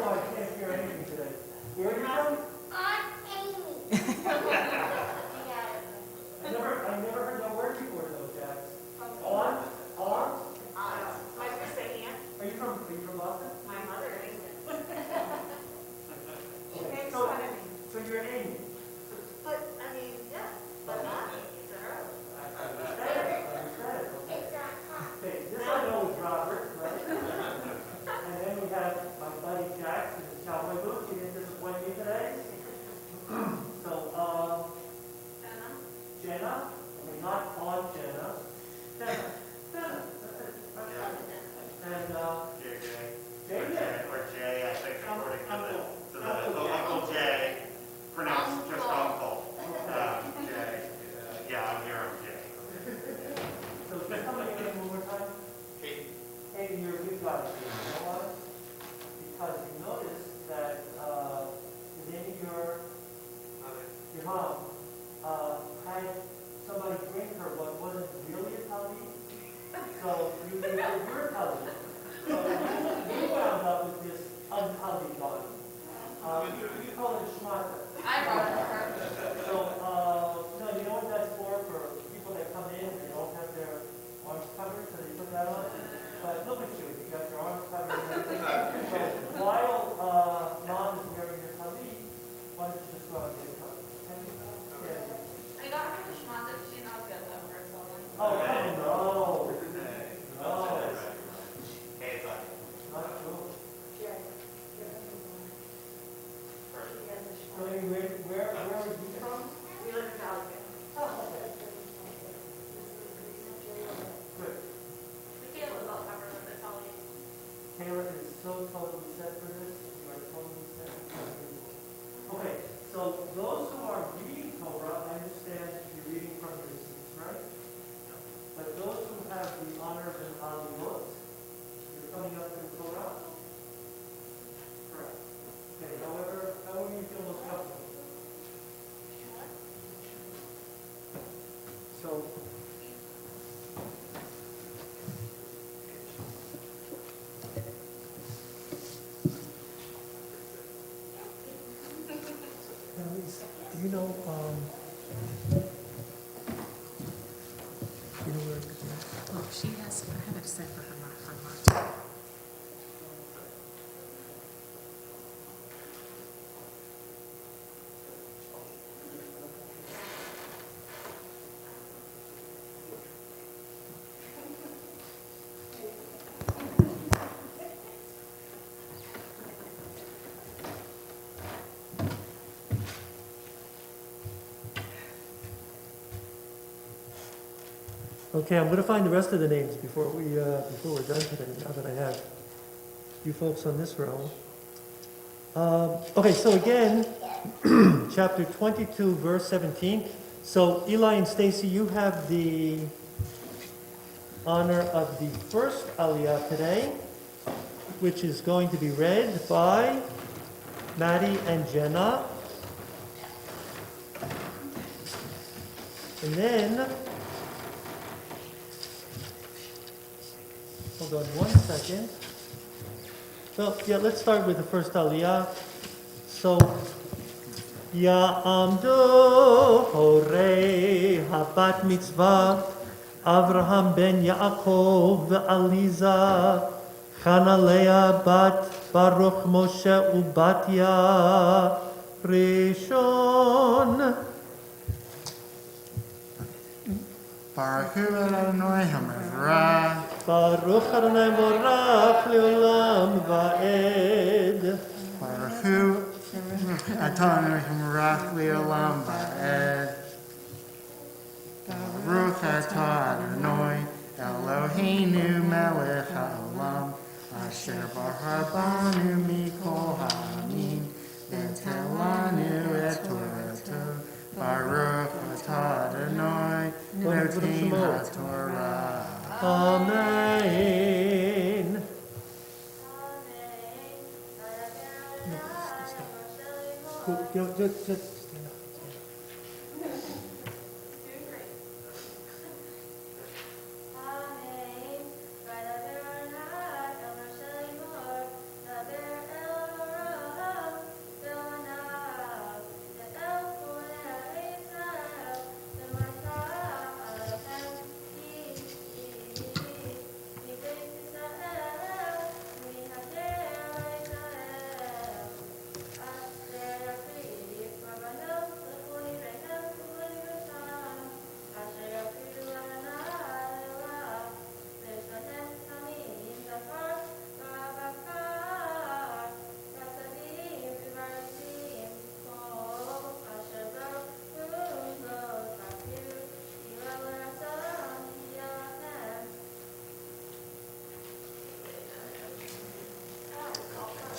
why I can't hear anything today. Where are you from? I never heard that word before though, Jax. On? My sister Ann, Are you from Boston? my mother, England. Okay, so you're Amy. But, I mean, yeah, but not me, it's a her. Okay, this I know is Robert, right? And then we have my buddy Jax in his cowboy boots. He didn't disappoint me today. So, Jenna, I mean not Aunt Jenna. Jenna. That's it. And, JJ. Or Jay, I think, according to the Uncle Jay, pronounced just Uncle. Jay. Yeah, I'm here, I'm Jay. so just tell me your name one more time. Hayden. Hey, you're a good guy. You know why? Because you notice that the name of your mom had somebody bring her what wasn't really a tallit. So you were a tallit. So you wound up with this untallit dog. You call it a shmata. I brought her. So, no, you know what that's for? For people that come in and they don't have their arms covered, so they put that on. But look at you, you got your arms covered and everything. So while mom is wearing your tallit, why don't you just go out and get a tallit? Yeah. I got her the schmata, she knows good though, for someone. Oh, no. No. Hey, it's like, Not true. So anyway, where are you from? We live in Valley. Oh, okay. Good. Michaela was all covered with the telly. Taylor is so totally set for this. You are totally set. Okay, so those who are reading Torah, I understand you're reading from your seats, right? go. Annalise, do you know where it is? Oh, she has, I have it set for her mark. Okay, I'm going to find the rest of the names before we're done today, now that I have you folks on this row. Okay, so again, chapter 22, verse 17. So Eli and Stacy, you have the honor of the first Aliyah today, which is going to be read by Maddie and Jenna. And then, hold on one second. Well, yeah, let's start with the first Aliyah. So, Ya'amdu Horei Habat Mitzvah Avraham ben Yaakov Aliza Chanalea bat Baruch Moshe Ubatya Rishon. Baruch Hu Adonai HaMevorach. Baruch Adonai Borach Leolam Va'ed. Baruch Hu Adonai HaMevorach Leolam Va'ed. Baruch Atah Adonai Eloheinu Melech HaOlam Asher Bahar Banu Mikol Ha'amin V'niten Lanu et Torato. Baruch Atah Adonai Noten HaTorah. Amen. Cool. Just stand up.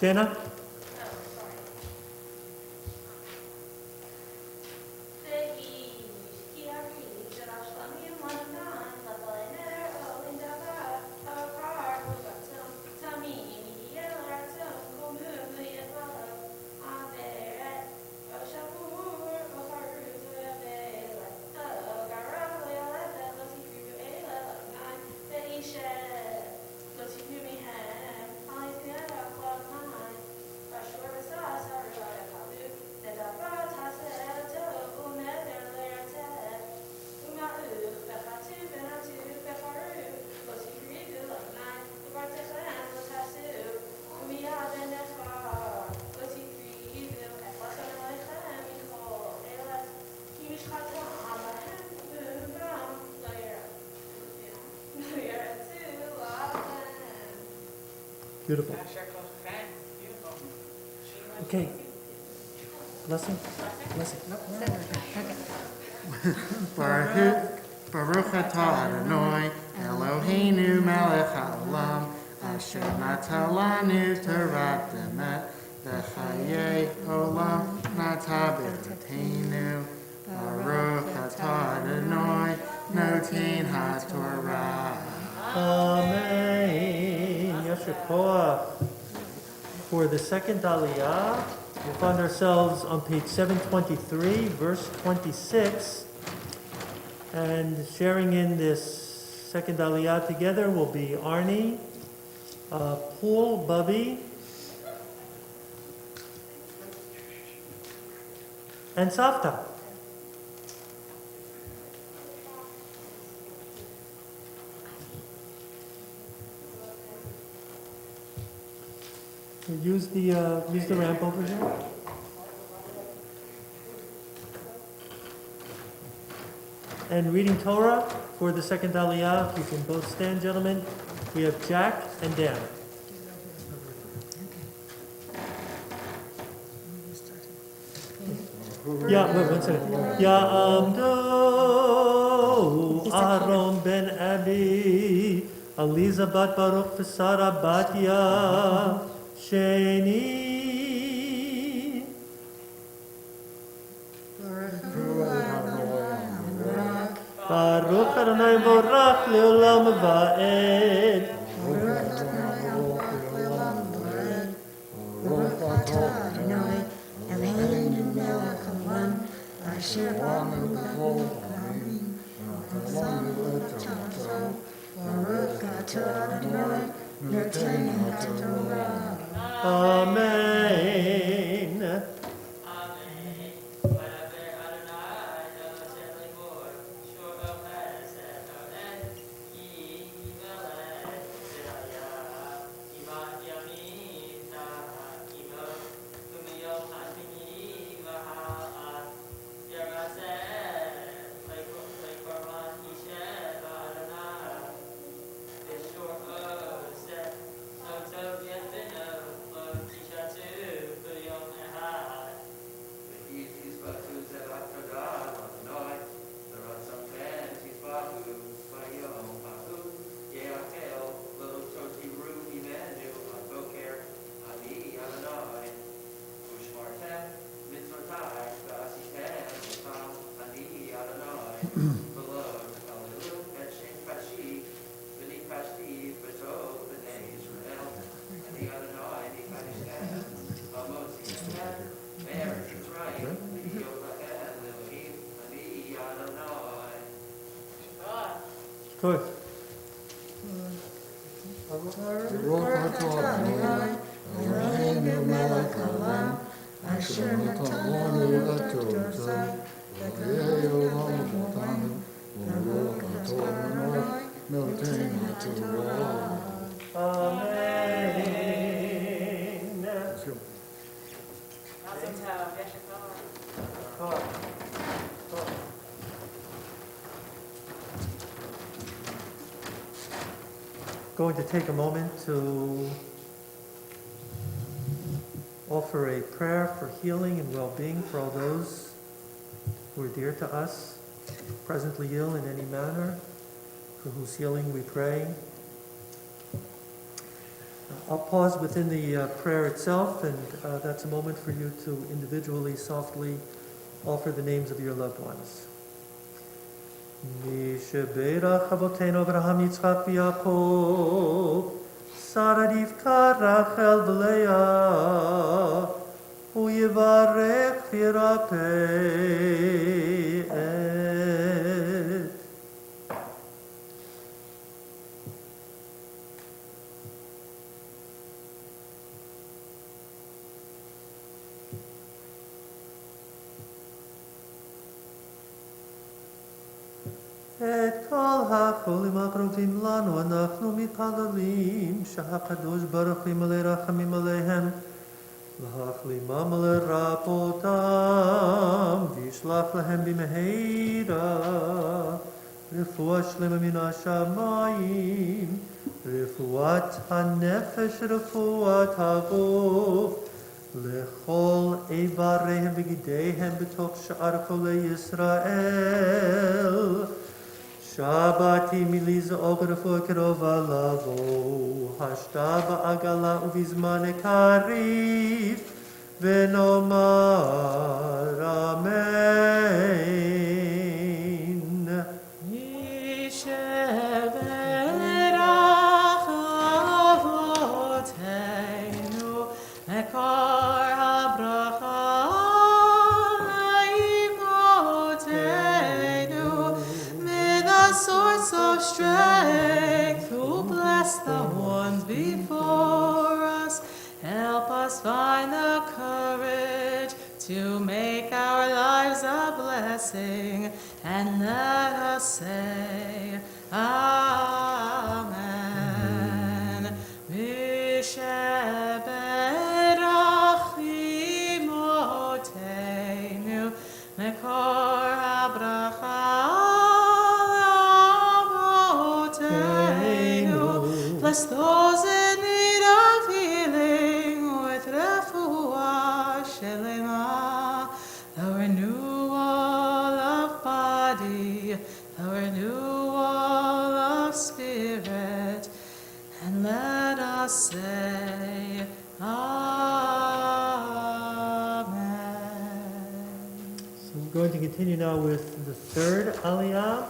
Jenna? Beautiful. Okay. Blessing? Blessing. Baruch Atah Adonai Eloheinu Melech HaOlam Asher Nata Lanu Torah Emet V'chayei Olam Nata B'Rotenu Baruch Atah Adonai Noten HaTorah. Amen. Yasher Koach. For the second Aliyah, we'll find ourselves on page 723, verse 26. And sharing in this second Aliyah together will be Arnie, Paul, Bubby, and Savta. Use the ramp over here. And reading Torah for the second Aliyah, if you can both stand, gentlemen. We have Jack and Dan. Yeah, wait, 1 second. Ya'amdo Aaron ben Abi, Aliza bat Baruch v'Sara bat Ya, Sheni. Baruch Adonai Borach Leolam Va'ed. Amen. Good. Going to take a moment to offer a prayer for healing and well-being for all those who are dear to us, presently ill in any manner, for whose healing we pray. I'll pause within the prayer itself, and that's a moment for you to individually, softly offer the names of your loved ones. Mi sheberach avotenu Avraham, Yitzchak, v'Yaakov, Sara Rivka, Rachel, v'Leah, hu yivarech v'yirapeh et. את כל החולים הקרובים לנו אנחנו מתפללים שהקדוש ברוך הוא ימלא רחמים עליהם להחלימם ולרפאותם וישלח להם במהרה רפואה שלמה מן השמיים, רפואת הנפש, רפואת הגוף, לכל איבריהם וגידיהם בתוך שאר חולי ישראל. שבתי מלזעוק רפואה קרובה לבוא, השתה בעגלה ובזמן קריב, ונאמר אמן. ישברך אבותינו, מקור הברכה אמותינו, strength to bless the ones before us. Help us find the courage to make our lives a blessing, and let us say, Amen. Misheberachimotenu mekor habracha lamotenu. Bless those in need of healing with refuah shelema, the renewal of body, the renewal of spirit, and let us say, Amen. So we're going to continue now with the third Aliyah.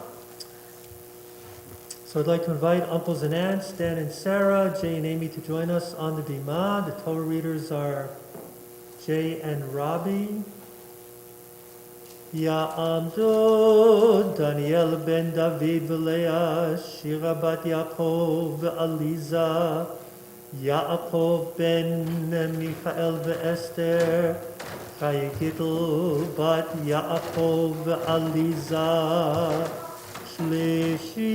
So I'd like to invite uncles and aunts, Dan and Sarah, Jay and Amy, to join us on the Bima. The Torah readers are Jay and Robbie. Ya'amdu Daniel ben David v'Leah, Shira bat Yaakov v'Aliza, Yaakov ben Michael v'Esther, Chaya Gittel bat Yaakov v'Aliza, Shlishi.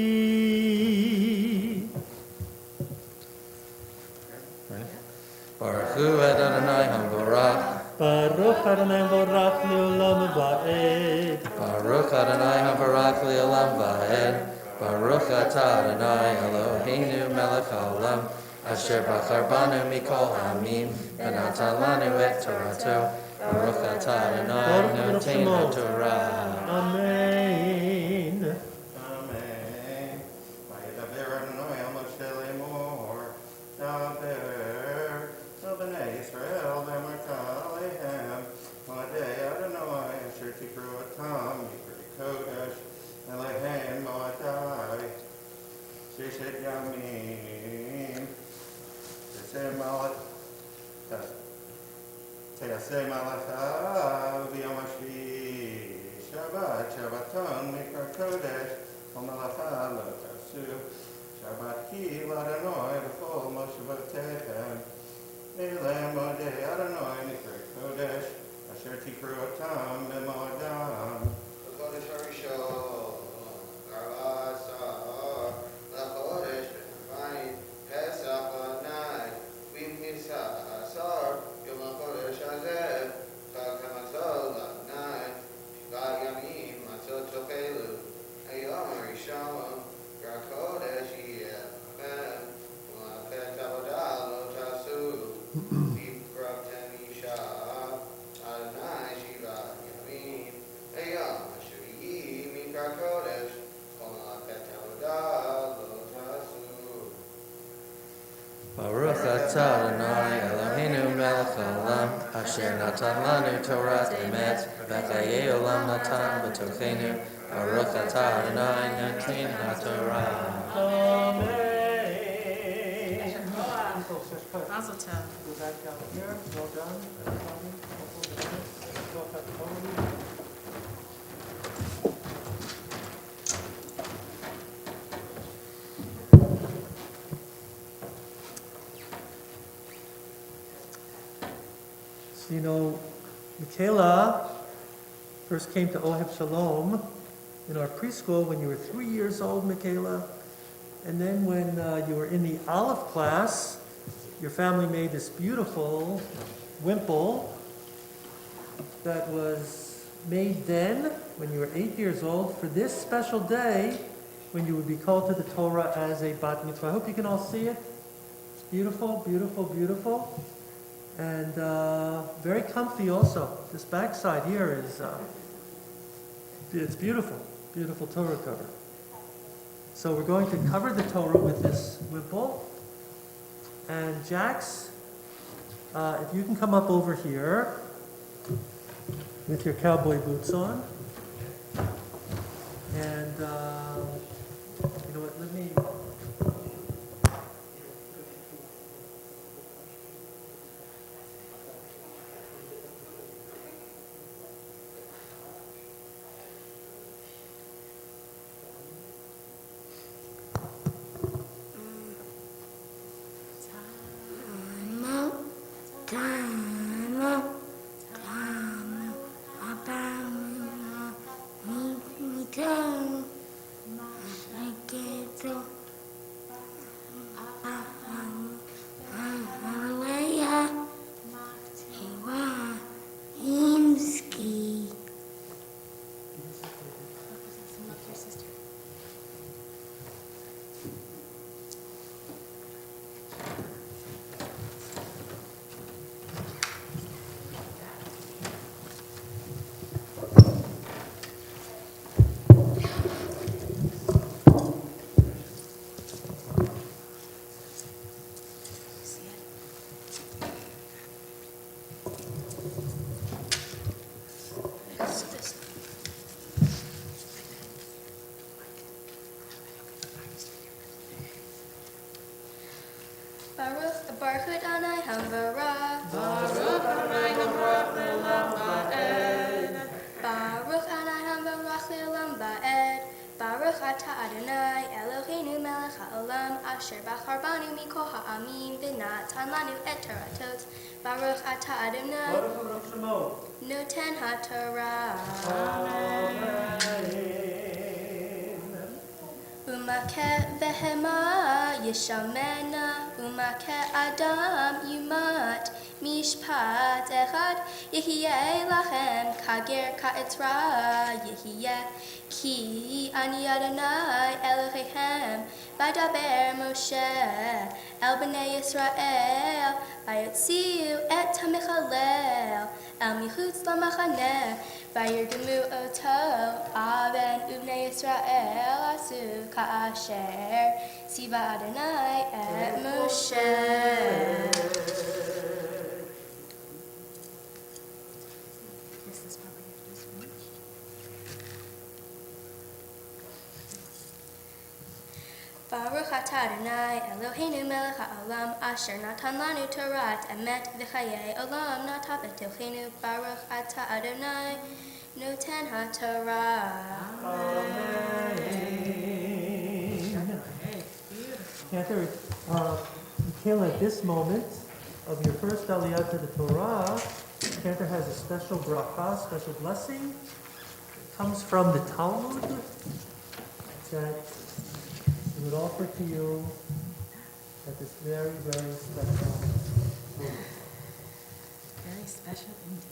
Baruch Hu Adonai HaMvorach. Baruch Adonai Vorach Leolam Va'ed. Baruch Adonai HaMvorach Leolam Va'ed. Baruch Atah Adonai Eloheinu Melech HaOlam, Asher Bachar Banu Mikol Hamim, V'natan Lanu et Torato. Baruch Atah Adonai Noten HaTorah. Amen. Amen. Vayedaber Adonai al Moshe lemor, Daber el bnei Yisrael v'amarta alehem, Moadei Adonai asher tikru otam mikra kodesh, Elohem Moadai, Shishet Yamim, Teaseh Malacha v'yom hashvi, Shabbat Shabbaton mikra kodesh, Malacha lo tasu, Shabbat ki l'Adonai v'chol moshevotechem, Elem modei Adonai mikra kodesh, asher tikru otam b'moadam. Kodesh Harishon, Karvasar, LaKodesh, B'Mayim, Pesach L'Nai, V'Knisa Asar, Yom HaKodesh Hazeh, Chag HaMatzot L'Nai, Shivat Yamim, Matzot Tokelu, Hayom Harishon, HaKodesh Yeh Lachem, U'La'Pet Avodah Lo Tasu, V'Krabtem Isha, Adonai Shivat Yamim, Hayom Hashvi'i Mikra Kodesh, U'La'Pet Avodah Lo Tasu. Baruch Atah Adonai Eloheinu Melech HaOlam, Asher Natan Lanu Torat Emet, V'chayei Olam Natan B'tochenu. Baruch Atah Adonai Noten HaTorah. Amen. Mazel tov. Go back down here. Well done. So, you know, Michaela first came to Ohev Shalom in our preschool when you were 3 years old, Michaela. And then when you were in the Aleph class, your family made this beautiful wimple that was made then, when you were 8 years old, for this special day when you would be called to the Torah as a bat mitzvah. I hope you can all see it. It's beautiful, beautiful, beautiful. And very comfy also. This backside here is, it's beautiful, beautiful Torah cover. So we're going to cover the Torah with this wimple. And Jax, if you can come up over here with your cowboy boots on. And you know what, let me... Baruch Adonai Hambara. Baruch Adonai Hamrach le'olam va'ed. Baruch Adonai Hambarach le'olam va'ed. Baruch Ata Adonai Eloheinu melech ha'olam asher bachar banu mikol ha'amim v'natan lanu et Toratot. Baruch Ata Adonai Baruch Shemo. noten ha'Torah. Amen. Umaket behema yishamena, umaket adam yumat, mishpat echad yehiye lachem kager ka'etra yehiye, ki ani Adonai Elohechem, vadaber Moshe el bnei Yisrael, vayotziu et hamichalel el michutz lamachaneh, vayirgemu oto aven ubnei Yisrael asu ka'asher siva Adonai et Moshe. Baruch Ata Adonai Eloheinu melech ha'olam asher natan lanu Torat emet v'chayei olam natav b'tochenu. Baruch Ata Adonai noten ha'Torah. Amen. Cantor, Michaela, at this moment of your first aliyah to the Torah, Cantor has a special bracha, special blessing. It comes from the Talmud that we would offer to you at this very, very special moment. Very special indeed.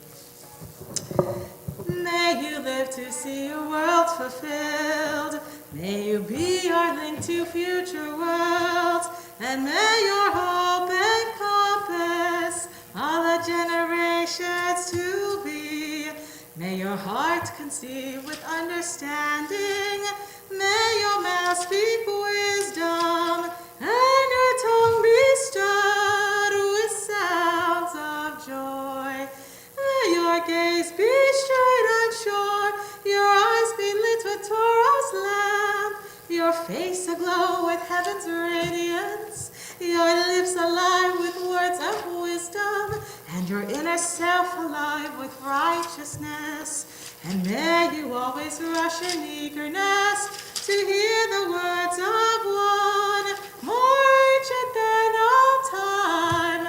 May you live to see your world fulfilled. May you be our link to future worlds. And may your hope encompass all the generations to be. May your heart conceive with understanding. May your mouth speak wisdom. And your tongue be stirred with sounds of joy. May your gaze be straight and sure, your eyes be lit with Torah's lamp, your face aglow with heaven's radiance, your lips alive with words of wisdom, and your inner self alive with righteousness. And may you always rush in eagerness to hear the words of one, more ancient than all time.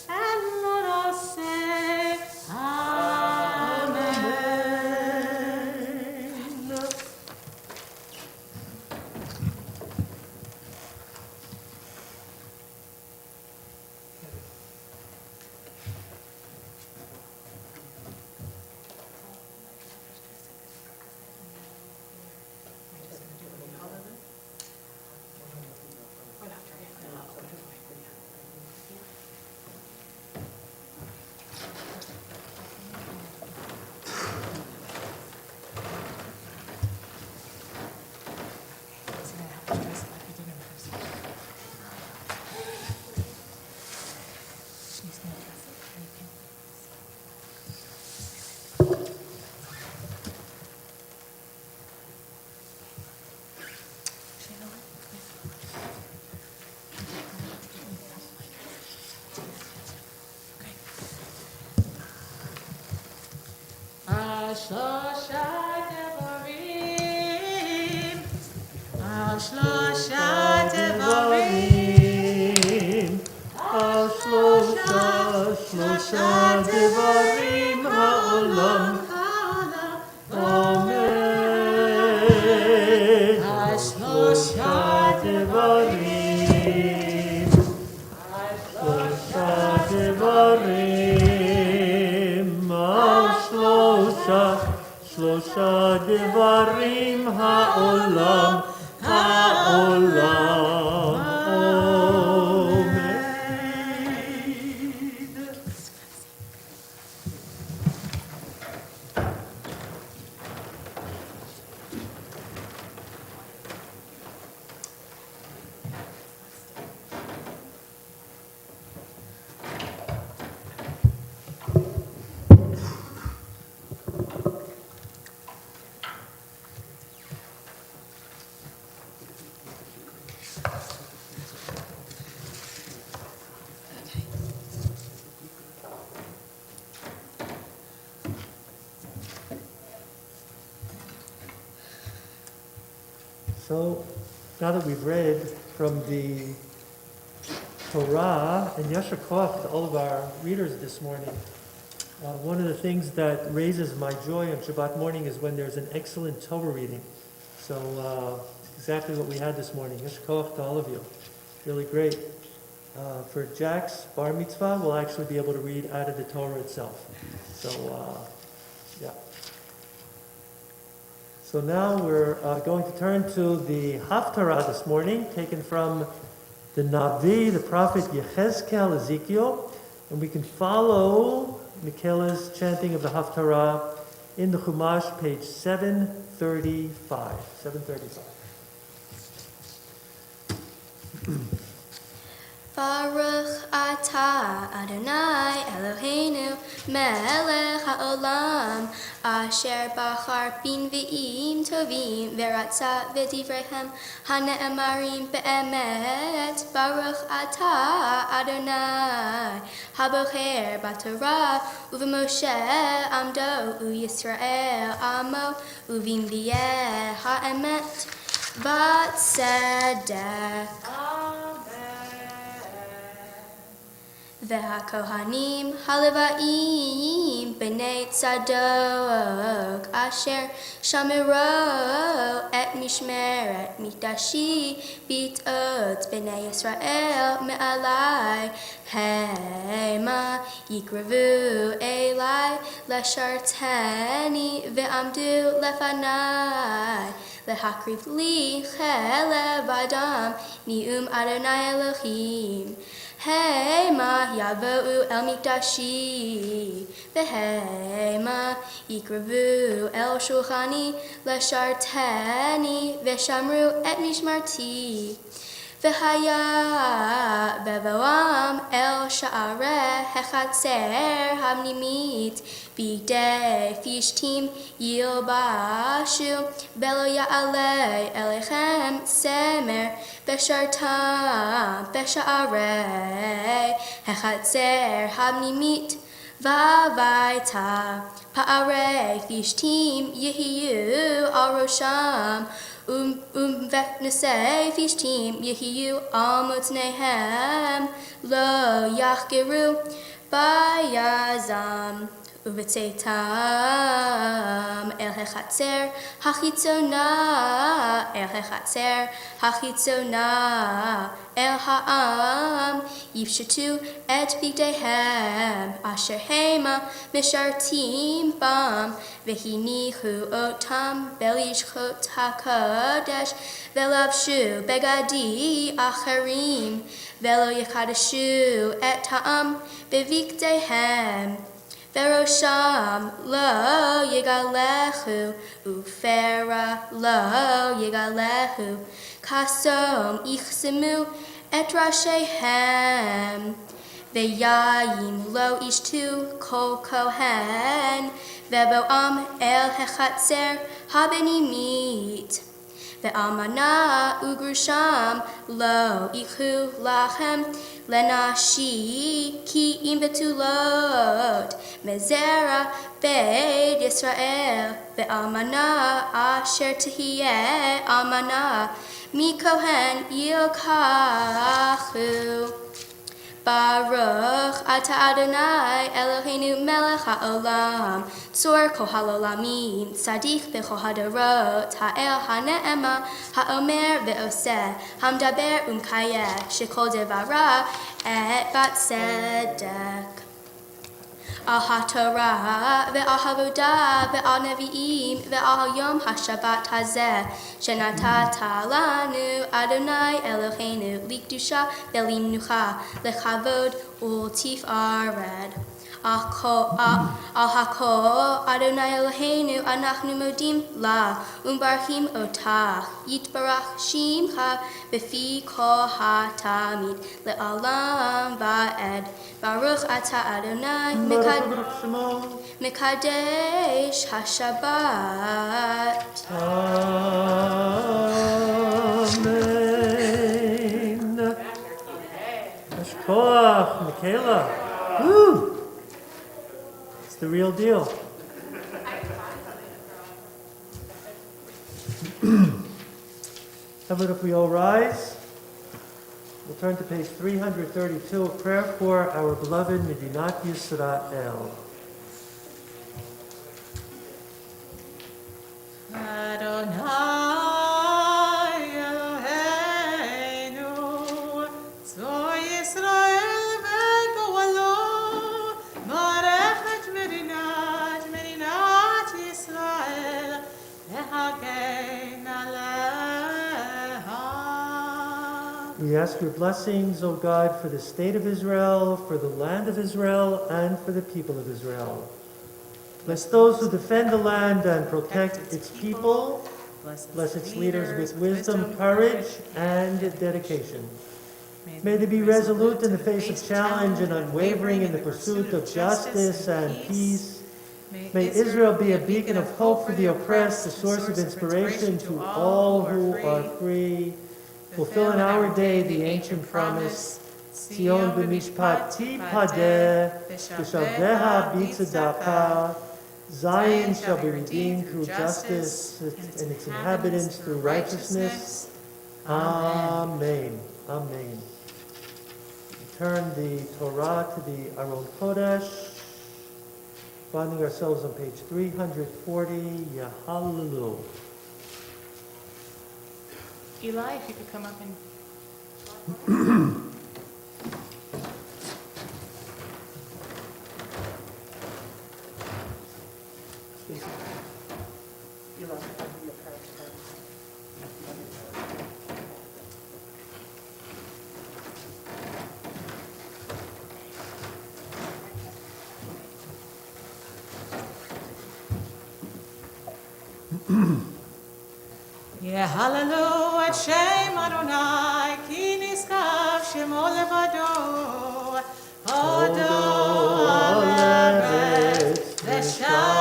And let us say, Amen. Shlosha devarim, al shlosha devarim, al shlosha devarim ha'olam. Amen. al shlosha devarim, shlosha devarim, al shlosha devarim ha'olam, ha'olam. Amen. So, now that we've read from the Torah, and Yasher Koach to all of our readers this morning, one of the things that raises my joy on Shabbat morning is when there's an excellent Torah reading. So, exactly what we had this morning. Yasher Koach to all of you. Really great. For Jack's bar mitzvah, we'll actually be able to read out of the Torah itself. So, yeah. So now we're going to turn to the Haftarah this morning, taken from the Navi, the prophet Yechezkel, Ezekiel, and we can follow Michaela's chanting of the Haftarah in the Chumash, page 735. 735. Baruch atah Adonai Eloheinu melech haolam asher bachar bin ve'im tovim veratza v'divrehem hane'emarim be'emet. Baruch atah Adonai habocher b'Torah u'v'Moshe amdo u'Yisrael amo u'v'imviyeh ha'emet b'tzedek. והכהנים הלוואים בני צדוק אשר שמרו את משמרת מקדשי ביטאות בני ישראל מעלי המה יקרבו אלי לשרתני ועמדו לפני להקריב לי חלב אדם נאום אדוני אלוהים המה יבואו אל מקדשי והמה יקרבו אל שולחני לשרתני ושמרו את משמרתי והיה בבואם אל שערי החצר הפנימית בגדי פשטים ילבשו ולא יעלה אליכם צמר בשרתם בשערי החצר הפנימית והביתה פערי פשטים יהיו על ראשם ונושאי פשטים יהיו על מותניהם לא יחגרו ביזם ובצאתם אל החצר החיצונה אל העם יפשטו את בגדיהם אשר המה משרתים בם והניחו אותם בלשכות הקודש ולבשו בגדי אחרים ולא יקדשו את העם בבגדיהם וראשם לא יגלחו ופרע לא יגלחו כסום יחסמו את ראשיהם ויין לא ישתו כל כהן ובואם אל החצר הפנימית ואלמנה וגרושם לא ייקחו לכם לנשי כי אם בתולות מזרע בית ישראל ואלמנה אשר תהיה אלמנה מכהן ילקחו. Baruch atah Adonai Eloheinu melech haolam tzor kol ha'olamim tzaddik b'chol hadorot ha'el ha'ne'ema ha'omer ve'oseh hamdaber umkayeh shekol devara et batzedek. Al haTorah ve'al havodah ve'al nevi'im ve'al yom haShabbat hazeh shenatata lanu Adonai Eloheinu likdusha ve'limnucha lechavod ultifared. Al hakol Adonai Eloheinu anachnu modim la umbarchim otach yitbarach shimcha befi kol hatamid le'alam va'ed. Baruch atah Adonai Mekadesh HaShabbat. Amen. Koach, Michaela. Woo! It's the real deal. How about if we all rise? We'll turn to page 332, a prayer for our beloved Medinat Yisrael. Adonai Eloheinu, Tzor Yisrael v'go'alo, Barech et Medinat Yisrael, v'hagen aleha. We ask your blessings, O God, for the state of Israel, for the land of Israel, and for the people of Israel. Bless those who defend the land and protect its people. Bless its leaders with wisdom, courage, and dedication. May they be resolute in the face of challenge and unwavering in the pursuit of justice and peace. May Israel be a beacon of hope for the oppressed, a source of inspiration to all who are free. Fulfill in our day the ancient promise, Zion b'mishpat tipadeh, v'shaveha b'tzedakah. Zion shall be redeemed through justice, and its inhabitants through righteousness. Amen. Amen. Turn the Torah to the Aron Kodesh, finding ourselves on page 340, Yahalelu. Eli, if you could come up and... Hallelujah, et Shem Adonai, ki niskav shemo levado, Odo haleretz v'shamayim,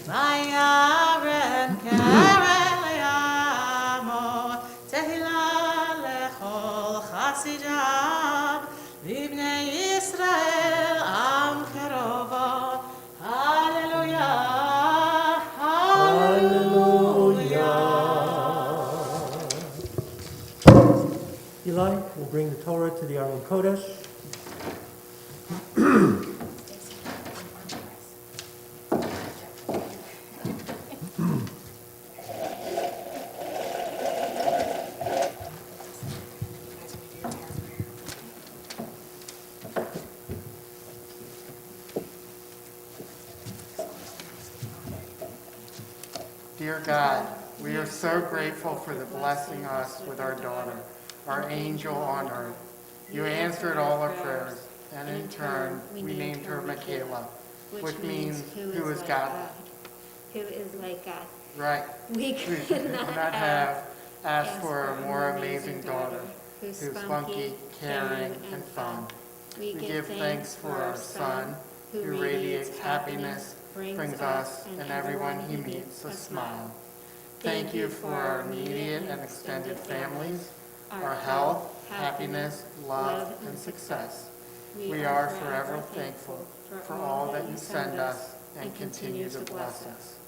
vayarem keren le'amo, tehillah lechol chasidav, v'bnei Yisrael am kerovo. Hallelujah. Eli will bring the Torah to the Aron Kodesh. Dear God, we are so grateful for the blessing us with our daughter, our angel on earth. You answered all our prayers, and in turn, we named her Michaela, which means who is God. Who is like God. Right. We could not have asked for a more amazing daughter, who's spunky, caring, and fun. We give thanks for our son, who radiates happiness, brings us and everyone he meets a smile. Thank you for our immediate and extended families, our health, happiness, love, and success. We are forever thankful for all that you send us and continue to bless us.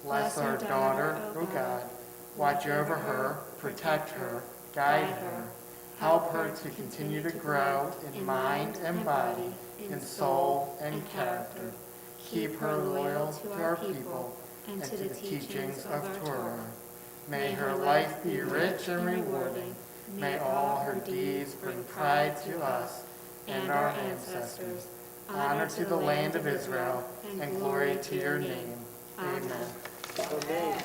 Bless our daughter, O God. Watch over her, protect her, guide her. Help her to continue to grow in mind and body, in soul and character. Keep her loyal to our people and to the teachings of Torah. May her life be rich and rewarding. May all her deeds bring pride to us and our ancestors, honor to the land of Israel, and glory to your name. Amen. Shalom.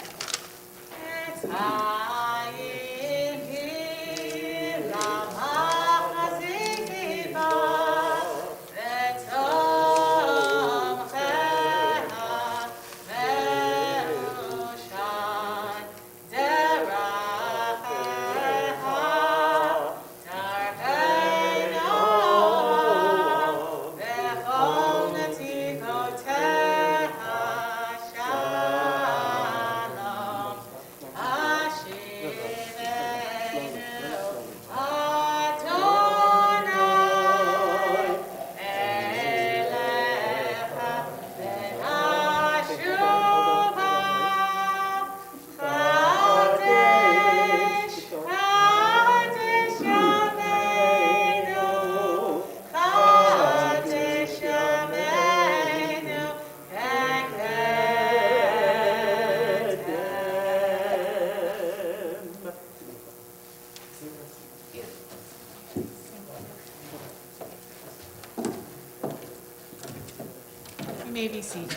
may be seated.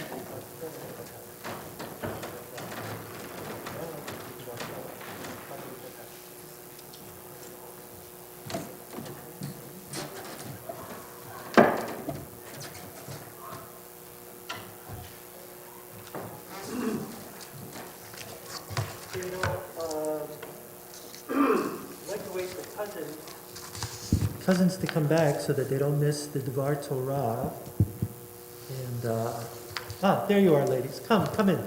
I'd like to wait for cousins to come back so that they don't miss the Devar Torah. And, there you are, ladies. Come in.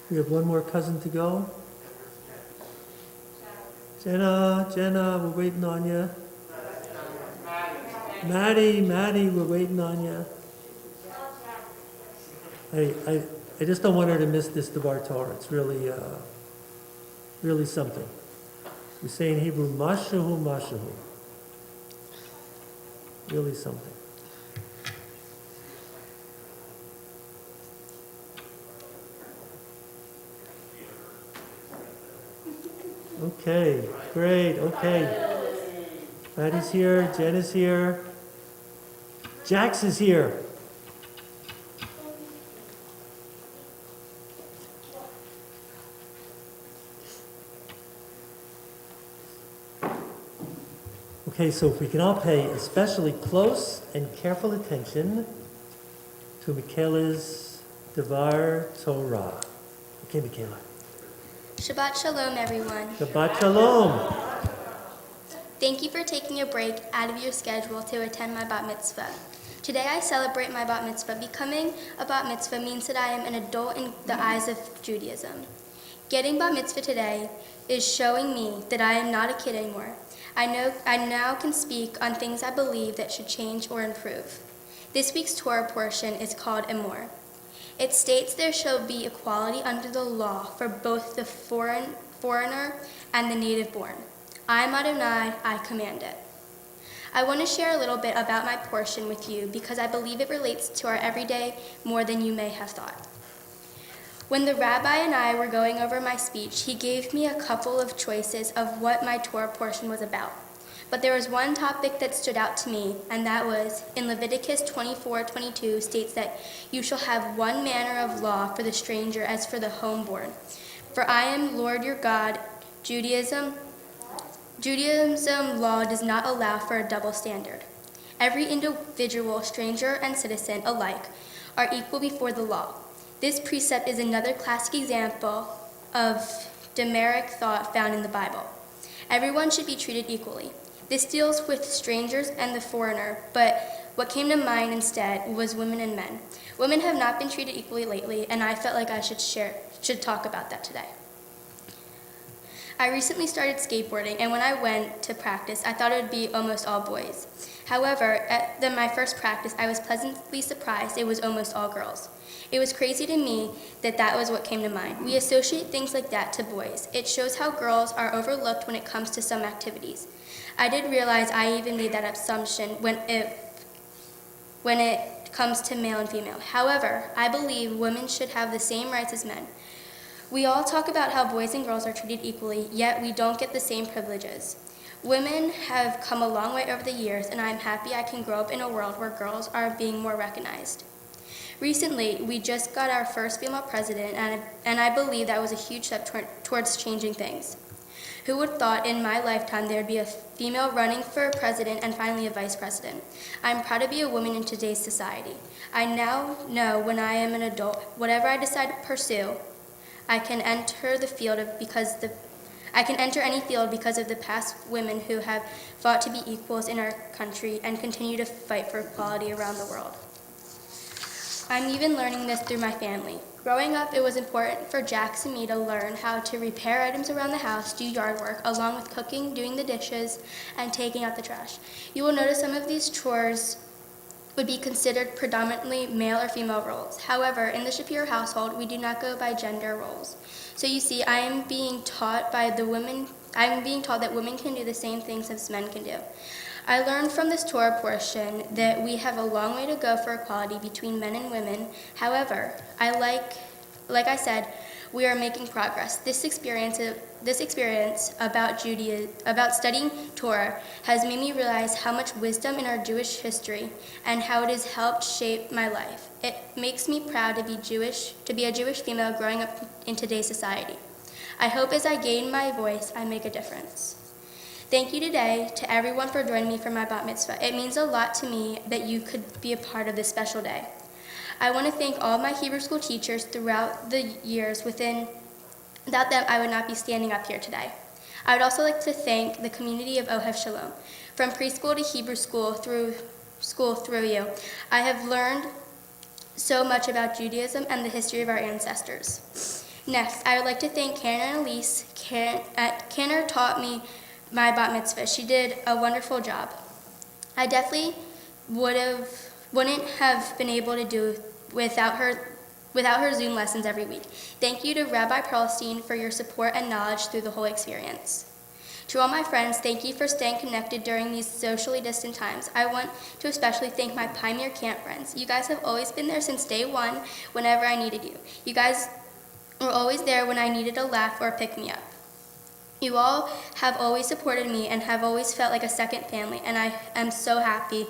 We have one more cousin to go. Jenna, we're waiting on you. Maddie, we're waiting on you. I just don't want her to miss this Devar Torah. It's really, really something. We say in Hebrew, mashahu. Really something. Okay, great, okay. Maddie's here, Jen is here. Jax is here. Okay, so if we can all pay especially close and careful attention to Michaela's Devar Torah. Okay, Michaela. Shabbat Shalom, everyone. Shabbat Shalom. Thank you for taking a break out of your schedule to attend my bat mitzvah. Today I celebrate my bat mitzvah. Becoming a bat mitzvah means that I am an adult in the eyes of Judaism. Getting bat mitzvah today is showing me that I am not a kid anymore. I now can speak on things I believe that should change or improve. This week's Torah portion is called Emor. It states there shall be equality under the law for both the foreigner and the native born. I am Adonai, I command it. I want to share a little bit about my portion with you because I believe it relates to our everyday more than you may have thought. When the rabbi and I were going over my speech, he gave me a couple of choices of what my Torah portion was about. But there was one topic that stood out to me, and that was in Leviticus 24:22 states that you shall have one manner of law for the stranger as for the homeborn. For I am Lord your God. Judaism law does not allow for a double standard. Every individual, stranger and citizen alike, are equal before the law. This precept is another classic example of Demeric thought found in the Bible. Everyone should be treated equally. This deals with strangers and the foreigner, but what came to mind instead was women and men. Women have not been treated equally lately, and I felt like I should talk about that today. I recently started skateboarding, and when I went to practice, I thought it would be almost all boys. However, at my first practice, I was pleasantly surprised it was almost all girls. It was crazy to me that was what came to mind. We associate things like that to boys. It shows how girls are overlooked when it comes to some activities. I did realize I even made that assumption when it comes to male and female. However, I believe women should have the same rights as men. We all talk about how boys and girls are treated equally, yet we don't get the same privileges. Women have come a long way over the years, and I'm happy I can grow up in a world where girls are being more recognized. Recently, we just got our first female president, and I believe that was a huge step towards changing things. Who would have thought in my lifetime there would be a female running for president and finally a vice president? I'm proud to be a woman in today's society. I now know when I am an adult, whatever I decide to pursue, I can enter any field because of the past women who have fought to be equals in our country and continue to fight for equality around the world. I'm even learning this through my family. Growing up, it was important for Jax and me to learn how to repair items around the house, do yard work, along with cooking, doing the dishes, and taking out the trash. You will notice some of these chores would be considered predominantly male or female roles. However, in the Shapiro household, we do not go by gender roles. So you see, I am being taught that women can do the same things as men can do. I learned from this Torah portion that we have a long way to go for equality between men and women. However, like I said, we are making progress. This experience about studying Torah has made me realize how much wisdom in our Jewish history and how it has helped shape my life. It makes me proud to be a Jewish female growing up in today's society. I hope as I gain my voice, I make a difference. Thank you today to everyone for joining me for my bat mitzvah. It means a lot to me that you could be a part of this special day. I want to thank all of my Hebrew school teachers throughout the years. Without them, I would not be standing up here today. I would also like to thank the community of Ohev Shalom. From preschool to Hebrew school through you, I have learned so much about Judaism and the history of our ancestors. Next, I would like to thank Karen and Elise. Karen taught me my bat mitzvah. She did a wonderful job. I definitely wouldn't have been able to do without her Zoom lessons every week. Thank you to Rabbi Perlstein for your support and knowledge through the whole experience. To all my friends, thank you for staying connected during these socially distant times. I want to especially thank my Pioneer Camp friends. You guys have always been there since day one whenever I needed you. You guys were always there when I needed a laugh or a pick-me-up. You all have always supported me and have always felt like a second family, and I am so happy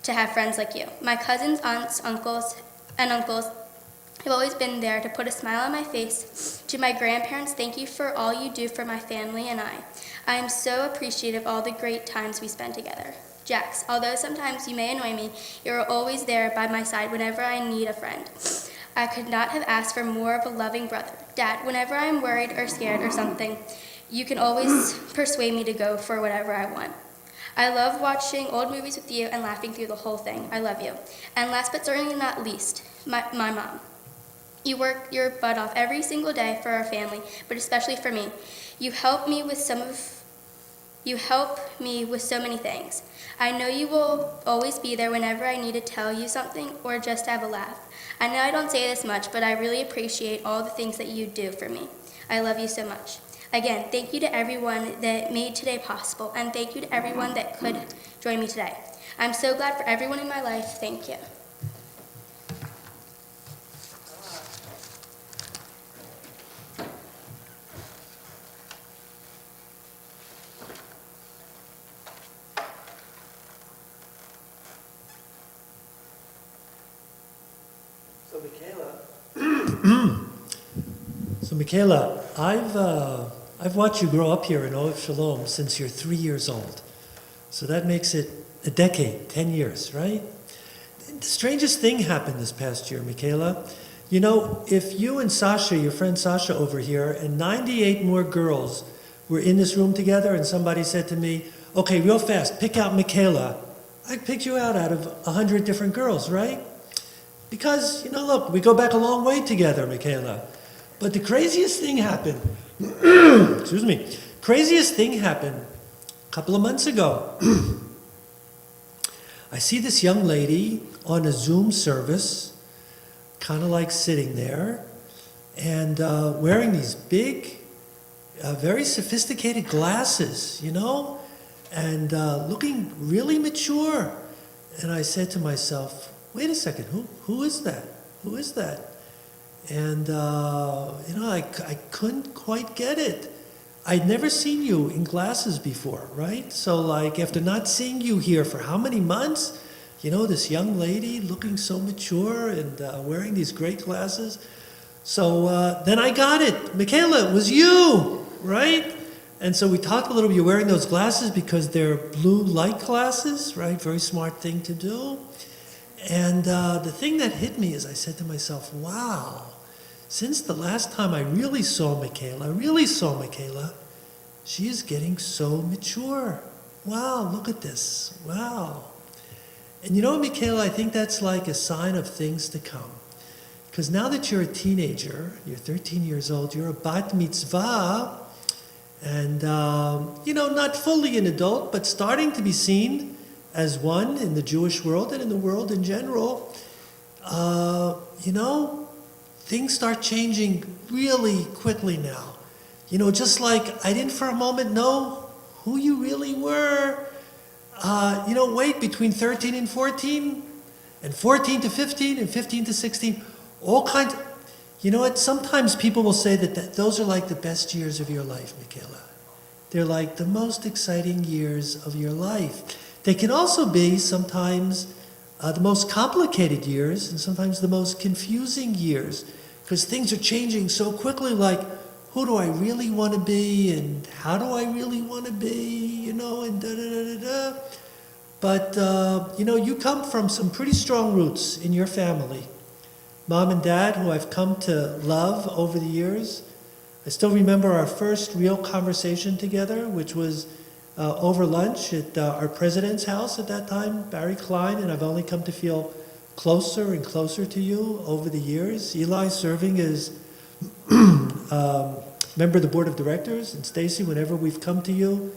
to have friends like you. My cousins, aunts, uncles have always been there to put a smile on my face. To my grandparents, thank you for all you do for my family and I. I am so appreciative of all the great times we spend together. Jax, although sometimes you may annoy me, you are always there by my side whenever I need a friend. I could not have asked for more of a loving brother. Dad, whenever I am worried or scared or something, you can always persuade me to go for whatever I want. I love watching old movies with you and laughing through the whole thing. I love you. And last but certainly not least, my mom. You work your butt off every single day for our family, but especially for me. You help me with so many things. I know you will always be there whenever I need to tell you something or just have a laugh. I know I don't say this much, but I really appreciate all the things that you do for me. I love you so much. Again, thank you to everyone that made today possible, and thank you to everyone that could join me today. I'm so glad for everyone in my life. Thank you. So Michaela, I've watched you grow up here in Ohev Shalom since you're 3 years old. So that makes it a decade, 10 years, right? The strangest thing happened this past year, Michaela. You know, if you and Sasha, your friend Sasha over here, and 98 more girls were in this room together and somebody said to me, okay, real fast, pick out Michaela, I'd pick you out of 100 different girls, right? Because, you know, look, we go back a long way together, Michaela. But the craziest thing happened, excuse me, craziest thing happened a couple of months ago. I see this young lady on a Zoom service, kind of like sitting there, and wearing these big, very sophisticated glasses, you know, and looking really mature. And I said to myself, wait a second, who is that? Who is that? And, you know, I couldn't quite get it. I'd never seen you in glasses before, right? So, like, after not seeing you here for how many months, you know, this young lady looking so mature and wearing these great glasses. So then I got it. Michaela, it was you, right? And so we talked a little bit. You're wearing those glasses because they're blue light glasses, right? Very smart thing to do. And the thing that hit me is I said to myself, wow, since the last time I really saw Michaela, she is getting so mature. Wow, look at this. Wow. And you know, Michaela, I think that's like a sign of things to come. Because now that you're a teenager, you're 13 years old, you're a bat mitzvah, and, you know, not fully an adult, but starting to be seen as one in the Jewish world and in the world in general, you know, things start changing really quickly now. You know, just like I didn't for a moment know who you really were. wait between 13 and 14, and 14 to 15, and 15 to 16, all kinds. You know what? Sometimes people will say that those are like the best years of your life, Michaela. They're like the most exciting years of your life. They can also be sometimes the most complicated years and sometimes the most confusing years because things are changing so quickly, like who do I really want to be and how do I really want to be, and da-da-da-da-da. But, you come from some pretty strong roots in your family. Mom and Dad, who I've come to love over the years. I still remember our first real conversation together, which was over lunch at our president's house at that time, Barry Klein, and I've only come to feel closer and closer to you over the years. Eli serving as member of the board of directors, and Stacy, whenever we've come to you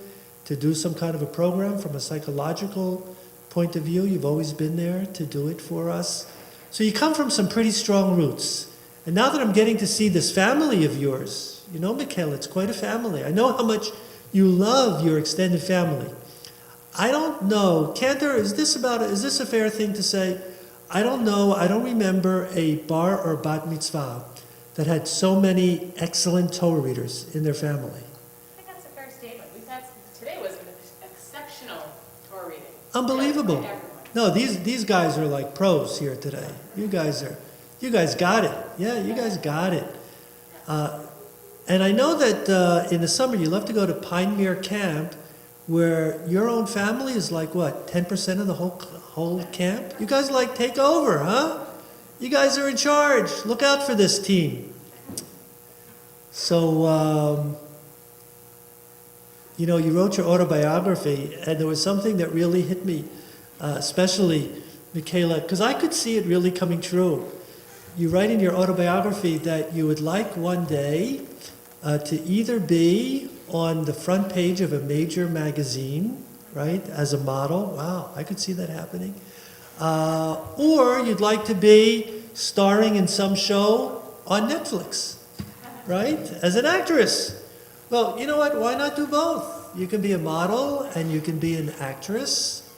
to do some kind of a program from a psychological point of view, you've always been there to do it for us. So you come from some pretty strong roots. And now that I'm getting to see this family of yours, Michaela, it's quite a family. I know how much you love your extended family. I don't know, Cantor, is this a fair thing to say? I don't know, I don't remember a bar or bat mitzvah that had so many excellent Torah readers in their family. I think that's a fair statement. Today was an exceptional Torah reading. Unbelievable. No, these guys are like pros here today. You guys got it. Yeah, you guys got it. And I know that in the summer you love to go to Pinemere Camp, where your own family is like what, 10% of the whole camp? You guys take over, huh? You guys are in charge. Look out for this team. So, you wrote your autobiography, and there was something that really hit me, especially, Michaela, because I could see it really coming true. You write in your autobiography that you would like one day to either be on the front page of a major magazine, right, as a model. Wow, I could see that happening. Or you'd like to be starring in some show on Netflix, right, as an actress. Well, you know what? Why not do both? You can be a model and you can be an actress.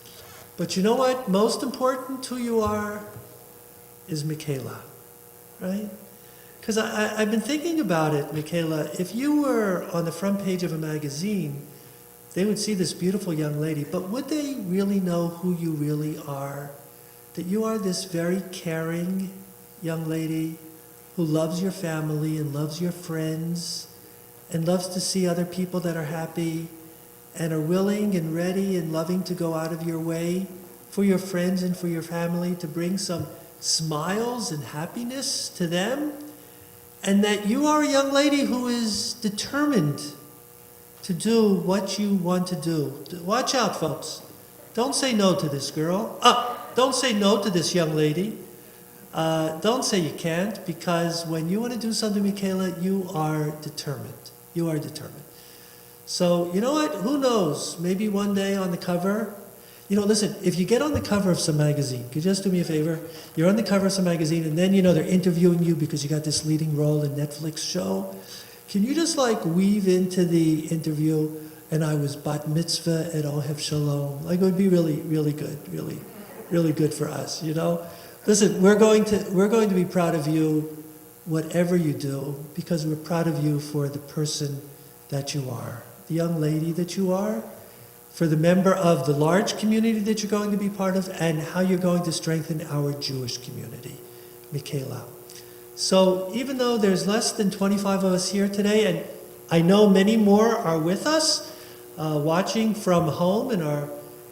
But you know what? Most important, who you are is Michaela, right? Because I've been thinking about it, Michaela. If you were on the front page of a magazine, they would see this beautiful young lady, but would they really know who you really are? That you are this very caring young lady who loves your family and loves your friends and loves to see other people that are happy and are willing and ready and loving to go out of your way for your friends and for your family to bring some smiles and happiness to them, and that you are a young lady who is determined to do what you want to do. Watch out, folks. Don't say no to this girl. Don't say no to this young lady. Don't say you can't, because when you want to do something, Michaela, you are determined. You are determined. So, you know what? Who knows? Maybe one day on the cover. Listen, if you get on the cover of some magazine, could you just do me a favor? You're on the cover of some magazine, and then, they're interviewing you because you got this leading role in Netflix show. Can you just weave into the interview, and I was bat mitzvah at Ohev Shalom? It would be really, really good, really, really good for us, Listen, we're going to be proud of you, whatever you do, because we're proud of you for the person that you are, the young lady that you are, for the member of the large community that you're going to be part of, and how you're going to strengthen our Jewish community, Michaela. So even though there's less than 25 of us here today, and I know many more are with us, watching from home and are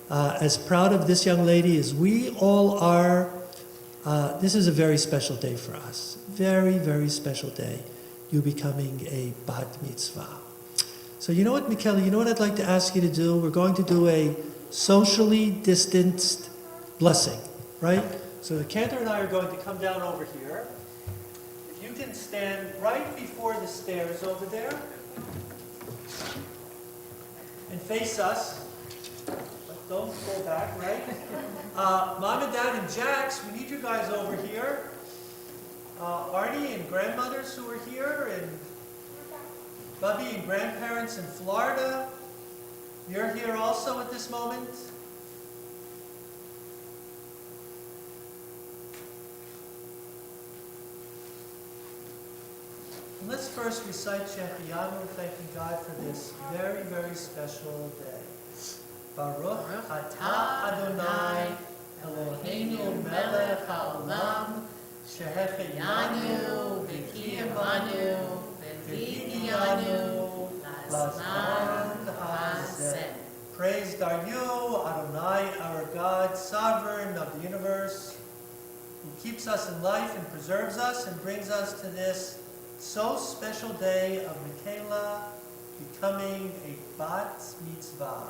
as proud of this young lady as we all are, this is a very special day for us. Very, very special day. You becoming a bat mitzvah. So you know what, Michaela, you know what I'd like to ask you to do? We're going to do a socially distanced blessing, right? So the cantor and I are going to come down over here. If you can stand right before the stairs over there and face us. Don't go back, right? Mom and Dad and Jax, we need you guys over here. Artie and grandmothers who are here, and Bubby and grandparents in Florida. You're here also at this moment. first recite Shehecheyanu, thanking God for this very, very special day. Baruch atah Adonai Eloheinu melech haolam Shehecheyanu v'kiyamanu v'hidyanu lazman hazeh. Praised are you, Adonai, our God, sovereign of the universe, who keeps us in life and preserves us and brings us to this so special day of Michaela becoming a bat mitzvah.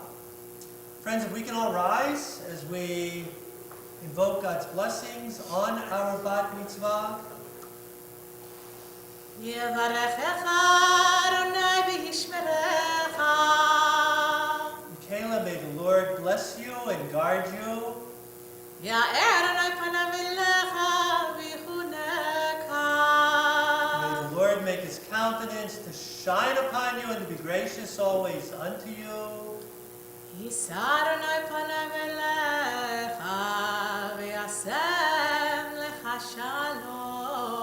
Friends, if we can all rise as we invoke God's blessings on our bat mitzvah. Yevarechecha Adonai v'yishmerecha. Michaela, may the Lord bless you and guard you. Ya'er Adonai panav elecha v'ychuneka. May the Lord make his countenance to shine upon you and to be gracious always unto you. Yisa Adonai panav elecha v'yasem lecha shalom.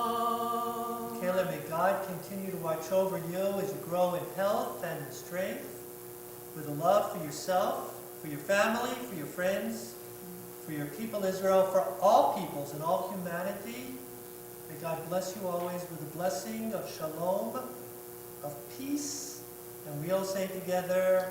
Michaela, may God continue to watch over you as you grow in health and in strength, with a love for yourself, for your family, for your friends, for your people Israel, for all peoples and all humanity. May God bless you always with the blessing of shalom, of peace, and we all say together,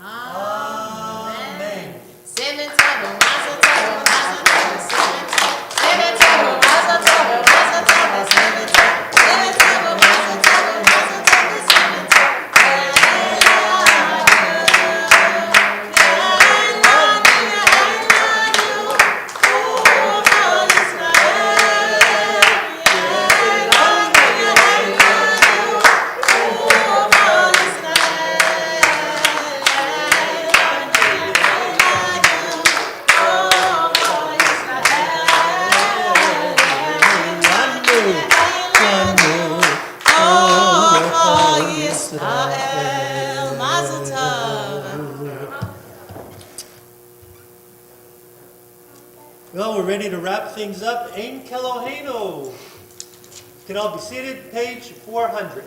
Amen. Seven tov, mazel tov, mazel tov, seven tov. Seven tov, mazel tov, mazel tov, seven tov. Seven tov, mazel tov, mazel tov, seven tov. Well, we're ready to wrap things up. Ein Keloheinu. You can all be seated. Page 400.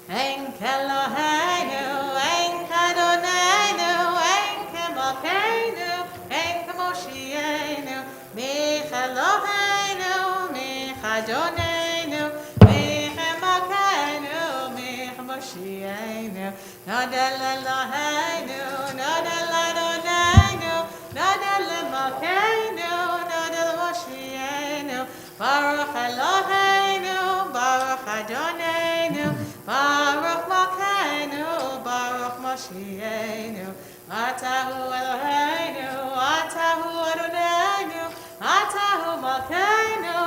Ein Keloheinu, ein Kadonenu, ein Kemokeinu, ein Kemoshienu, Micheloheinu, Michadonenu, Michemokeinu, Michemoshienu, Nodel Eloheinu, Nodel Adonenu, Nodel Emokeinu, Nodel Moshienu, Baruch Eloheinu, Baruch Adonenu, Baruch Malkeinu, Baruch Moshienu, Atahu Eloheinu, Atahu Adonenu, Atahu Malkeinu,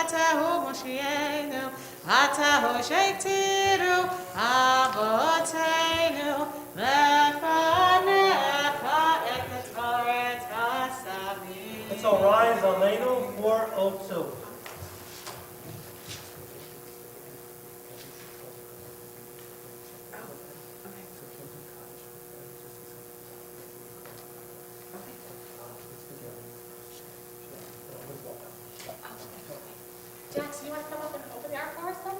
Atahu Moshienu, Atahu Sheitiru, Avoteinu, Lefanecha et Toret HaSavim. Let's all rise. Aleinu 402. Jackson, you want to come up and open the ark for us then?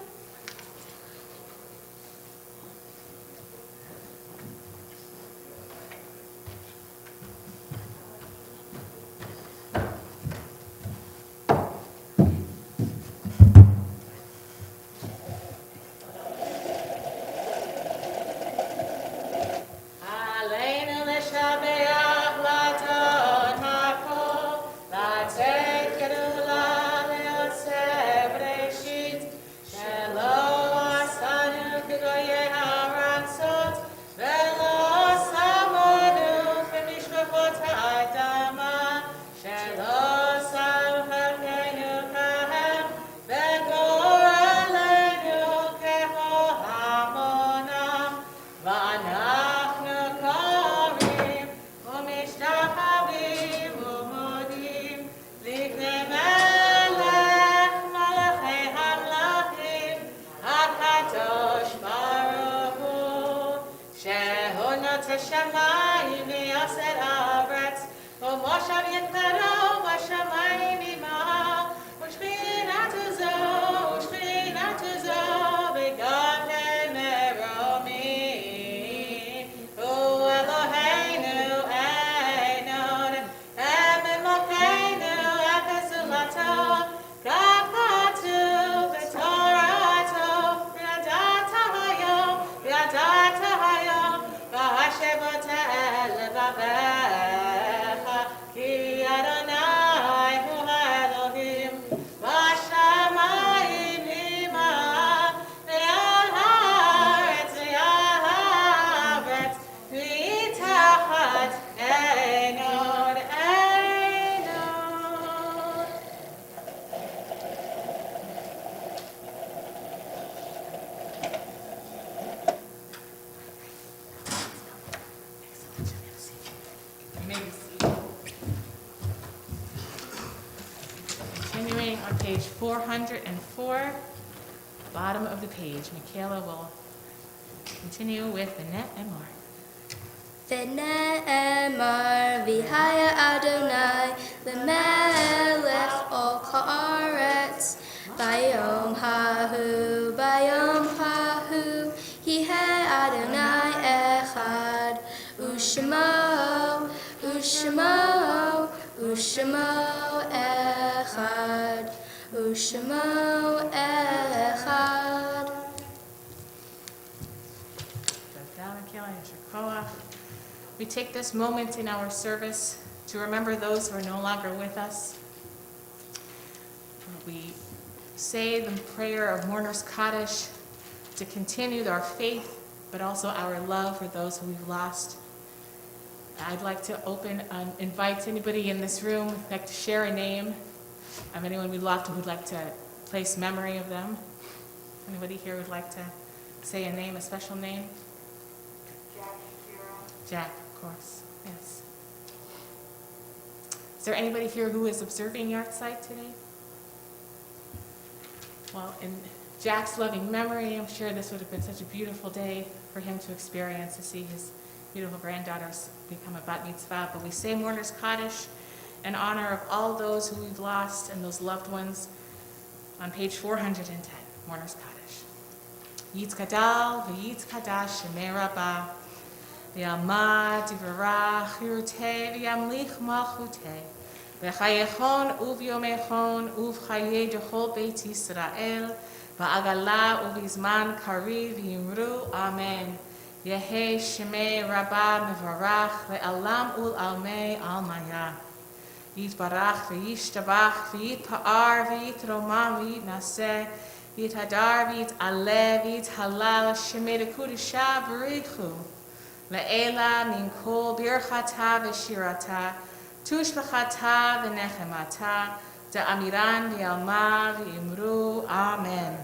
Aleinu leshabeach laton hakol, latet gedula leoseh breshit, shelo asanu k'goyei haratzot, velo samanu k'mishpachot ha'adama, shelo samu chalkeinu kahem, v'goralenu k'chol hamonam, v'anachnu korim u'mishtachaviv u'modim lifnei melech malachei hamlachim hakadosh baruch hu shehu noteh shamayim v'yoser haaretz u'moshav yitbaro b'shamayim imav u'shchinatu zo page 404, bottom of the page. Michaela will continue with the net and more. ונאמר והיה אדוני למלך על כל הארץ ביום ההוא יהיה אדוני אחד ושמו אחד We take this moment in our service to remember those who are no longer with us. We say the prayer of Mourner's Kaddish to continue our faith, but also our love for those who we've lost. I'd like to open and invite anybody in this room who'd like to share a name of anyone we loved who would like to place memory of them. Anybody here would like to say a name, a special name? Jack, of course, yes. Is there anybody here who is observing Yahrzeit today? Well, in Jack's loving memory, I'm sure this would have been such a beautiful day for him to experience, to see his beautiful granddaughters become a bat mitzvah. But we say Mourner's Kaddish in honor of all those who we've lost and those loved ones on page 410, Mourner's Kaddish. Yitzkadal v'yitzkadash shemei rabbah v'yamad v'rach yirutei v'yamlich malchutei v'chayechon uv'yomechon uv'chayei dechol beit Yisrael v'agala uv'izman kariv v'yimru amen. Yehe shemei rabbah mevarach le'alam ul'almei almaya. Yitbarach v'yishtabach v'yitpa'ar v'yitromam v'yitnaseh v'yithadar v'yit'aleh v'yithalal shemei dekudisha b'richu le'ela min kol birchata v'shirata tushbachata v'nechemata da'amiran v'yalma v'yimru amen.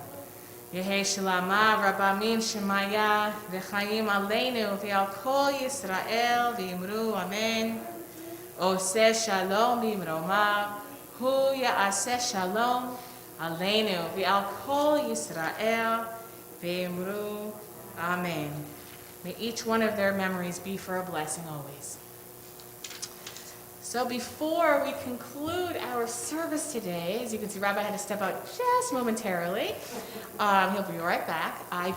Yehe shalama rabbamin shemaya v'chayim aleinu v'al kol Yisrael v'yimru amen. Oseh shalom b'imromav hu ya'aseh shalom aleinu v'al kol Yisrael v'yimru amen. May each one of their memories be for a blessing always. So before we conclude our service today, as you can see, Rabbi had to step out just momentarily. He'll be right back. I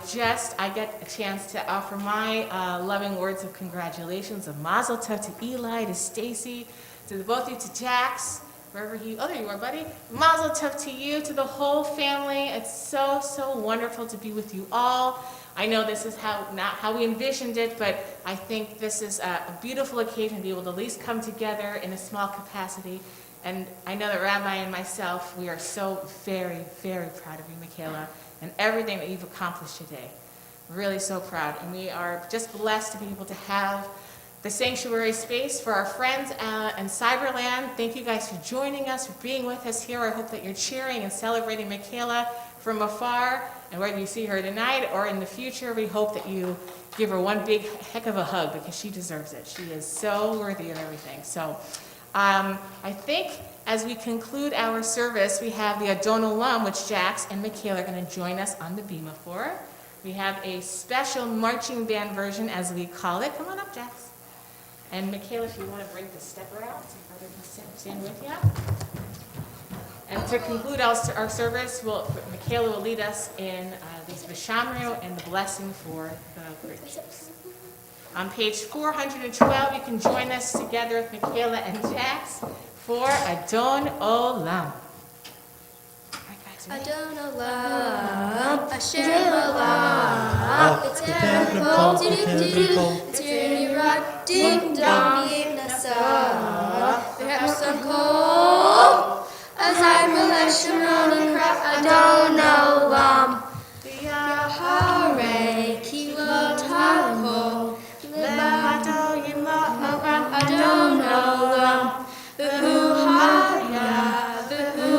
get a chance to offer my loving words of congratulations, of Mazel Tov to Eli, to Stacy, to the both of you, to Jax, wherever there you are, buddy. Mazel Tov to you, to the whole family. It's so, so wonderful to be with you all. I know this is not how we envisioned it, but I think this is a beautiful occasion to be able to at least come together in a small capacity. And I know that Rabbi and myself, we are so very, very proud of you, Michaela, and everything that you've accomplished today. Really so proud. And we are just blessed to be able to have the sanctuary space for our friends in Cyberland. Thank you guys for joining us, for being with us here. I hope that you're cheering and celebrating Michaela from afar. And whether you see her tonight or in the future, we hope that you give her one big heck of a hug because she deserves it. She is so worthy of everything. So I think as we conclude our service, we have the Adon Olam, which Jax and Michaela are going to join us on the bima for. We have a special marching band version, as we call it. Come on up, Jax. And Michaela, if you want to bring the stepper out, so brother can stand with you. And to conclude our service, Michaela will lead us in the Vishamru and the blessing for the preachers. On page 412, you can join us together with Michaela and Jax for Adon Olam. Adon Olam, Asher Olam, B'tem Tirira, Ding Dong, Nasa, V'Hasam Kol, Azai Melech Shimon and Kra Adon Olam, V'Yahare Kilo Tako, Le'Hado Yimla Olam, Adon Olam, V'Hu Haya, V'Hu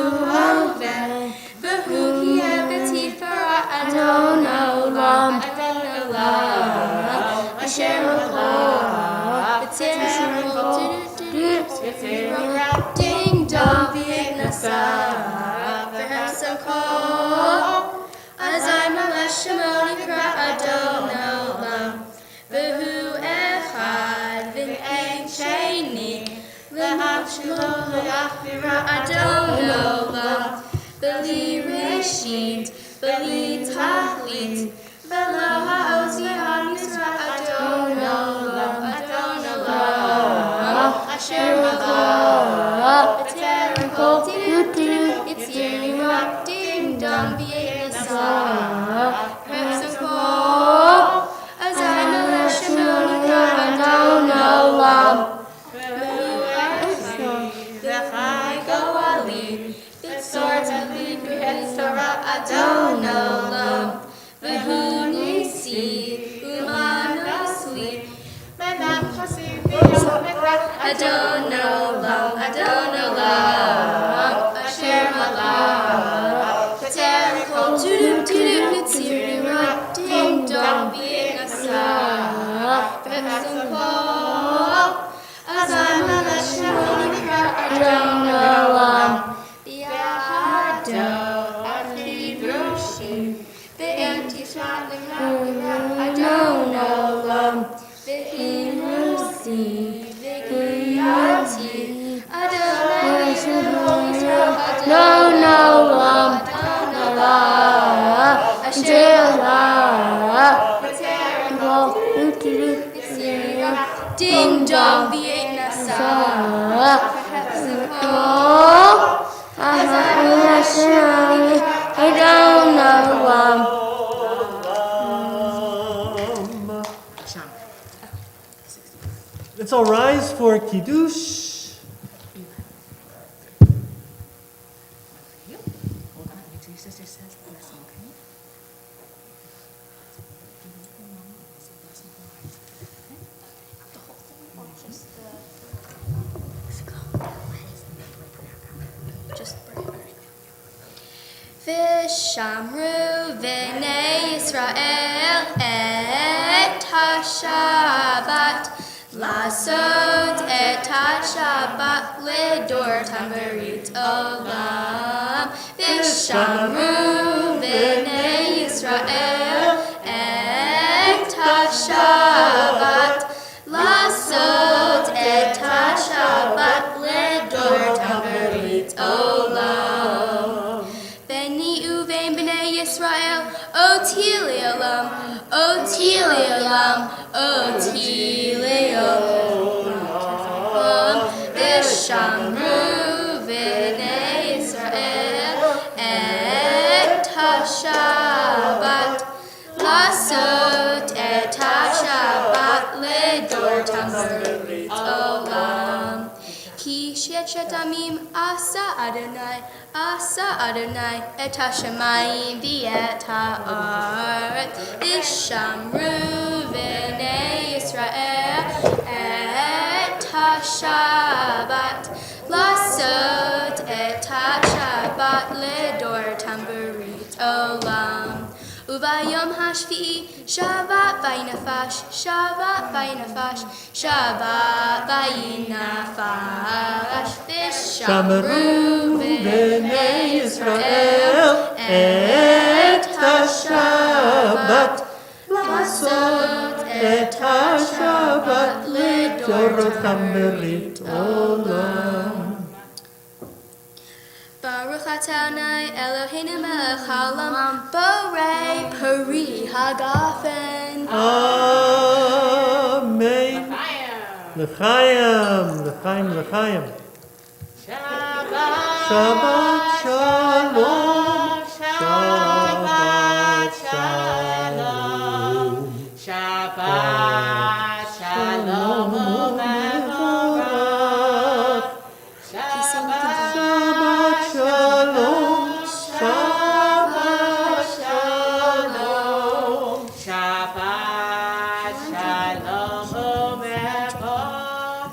Oven, V'Hu Kiyeh B'Tifara Adon Olam, Adon Olam, Asher Olam, B'Tim Ding Dong, V'Nasa, Ha'Sint, Belit Ha'Chlit, Velo Ha'Ozi HaMisra Adon Olam, Adon Olam, Asher Malach, B'Ter Kol Tiru, Yitzir Yirak, Ding Dong, V'Yei Nasah, Pepsim Kol, Azai Melech Shemon Yikra Adon Olam, V'Chai Goali, V'Tzor Tzadlik V'Etzorah Adon Olam, V'Hu Nisi, U'Manasli, Adon Olam, Adon Olam, Asher Malach, B'Ter Kol Tiru, Yitzir Yirak, Ding Dong, V'Yei Nasah, Pepsim Kol, Azai Melech Shemon Yikra Adon Olam, V'Yahado Achid Roshim, V'Antishat L'Mach Adon Olam, V'Himusi, V'Kiyati, Adonai Yisrael Yisrael Adon Olam, Adon Olam, Asher Malach, B'Ter Kol Yitzir Yirak, Ding Dong, V'Yei Nasah, Pepsim Kol, Azai Melech Shemon Yikra Adon Olam. Let's all rise for Kiddush. Hold on, wait till your sister says the blessing, okay? V'shamru v'nei Yisrael et ha-Shabbat, lasot et ha-Shabbat ledor tambarit olam. V'shamru v'nei Yisrael et ha-Shabbat, lasot et ha-Shabbat ledor tambarit olam. Beni uvein b'nei Yisrael, oti le'olam, oti le'olam, oti le'olam. V'shamru v'nei Yisrael et ha-Shabbat, lasot et ha-Shabbat ledor tambarit olam. Ki shechet amim asa Adonai et ha-shamayim v'et ha'aretz, v'shamru v'nei Yisrael et ha-Shabbat, lasot et ha-Shabbat ledor tambarit olam. Uvayom hashvi'i Shabbat vayinafash, Shabbat vayinafash, Shabbat vayinafash. V'shamru v'nei Yisrael et ha-Shabbat, lasot et ha-Shabbat ledor tambarit olam. Baruch atah Adonai Eloheinu melech haolam, borei peri hagafen. Amen. L'chaim, l'chaim, l'chaim. Shabbat Shabbat shalom. Shabbat shalom. Shabbat shalom u'mevorach. Shabbat Shalom. Shabbat shalom. Shabbat shalom u'mevorach.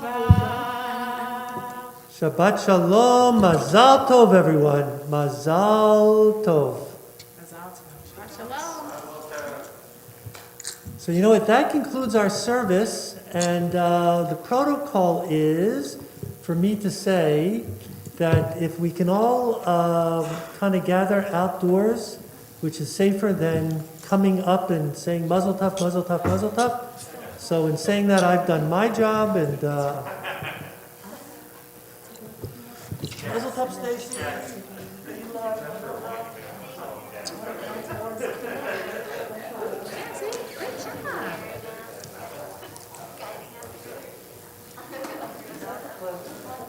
Shabbat shalom. Mazal tov, everyone. Mazal tov. Shabbat shalom. So you know what? That concludes our service, and the protocol is for me to say that if we can all kind of gather outdoors, which is safer than coming up and saying Mazel Tov, Mazel Tov, Mazel Tov. So in saying that, I've done my job, and Mazel Tov, Stacy.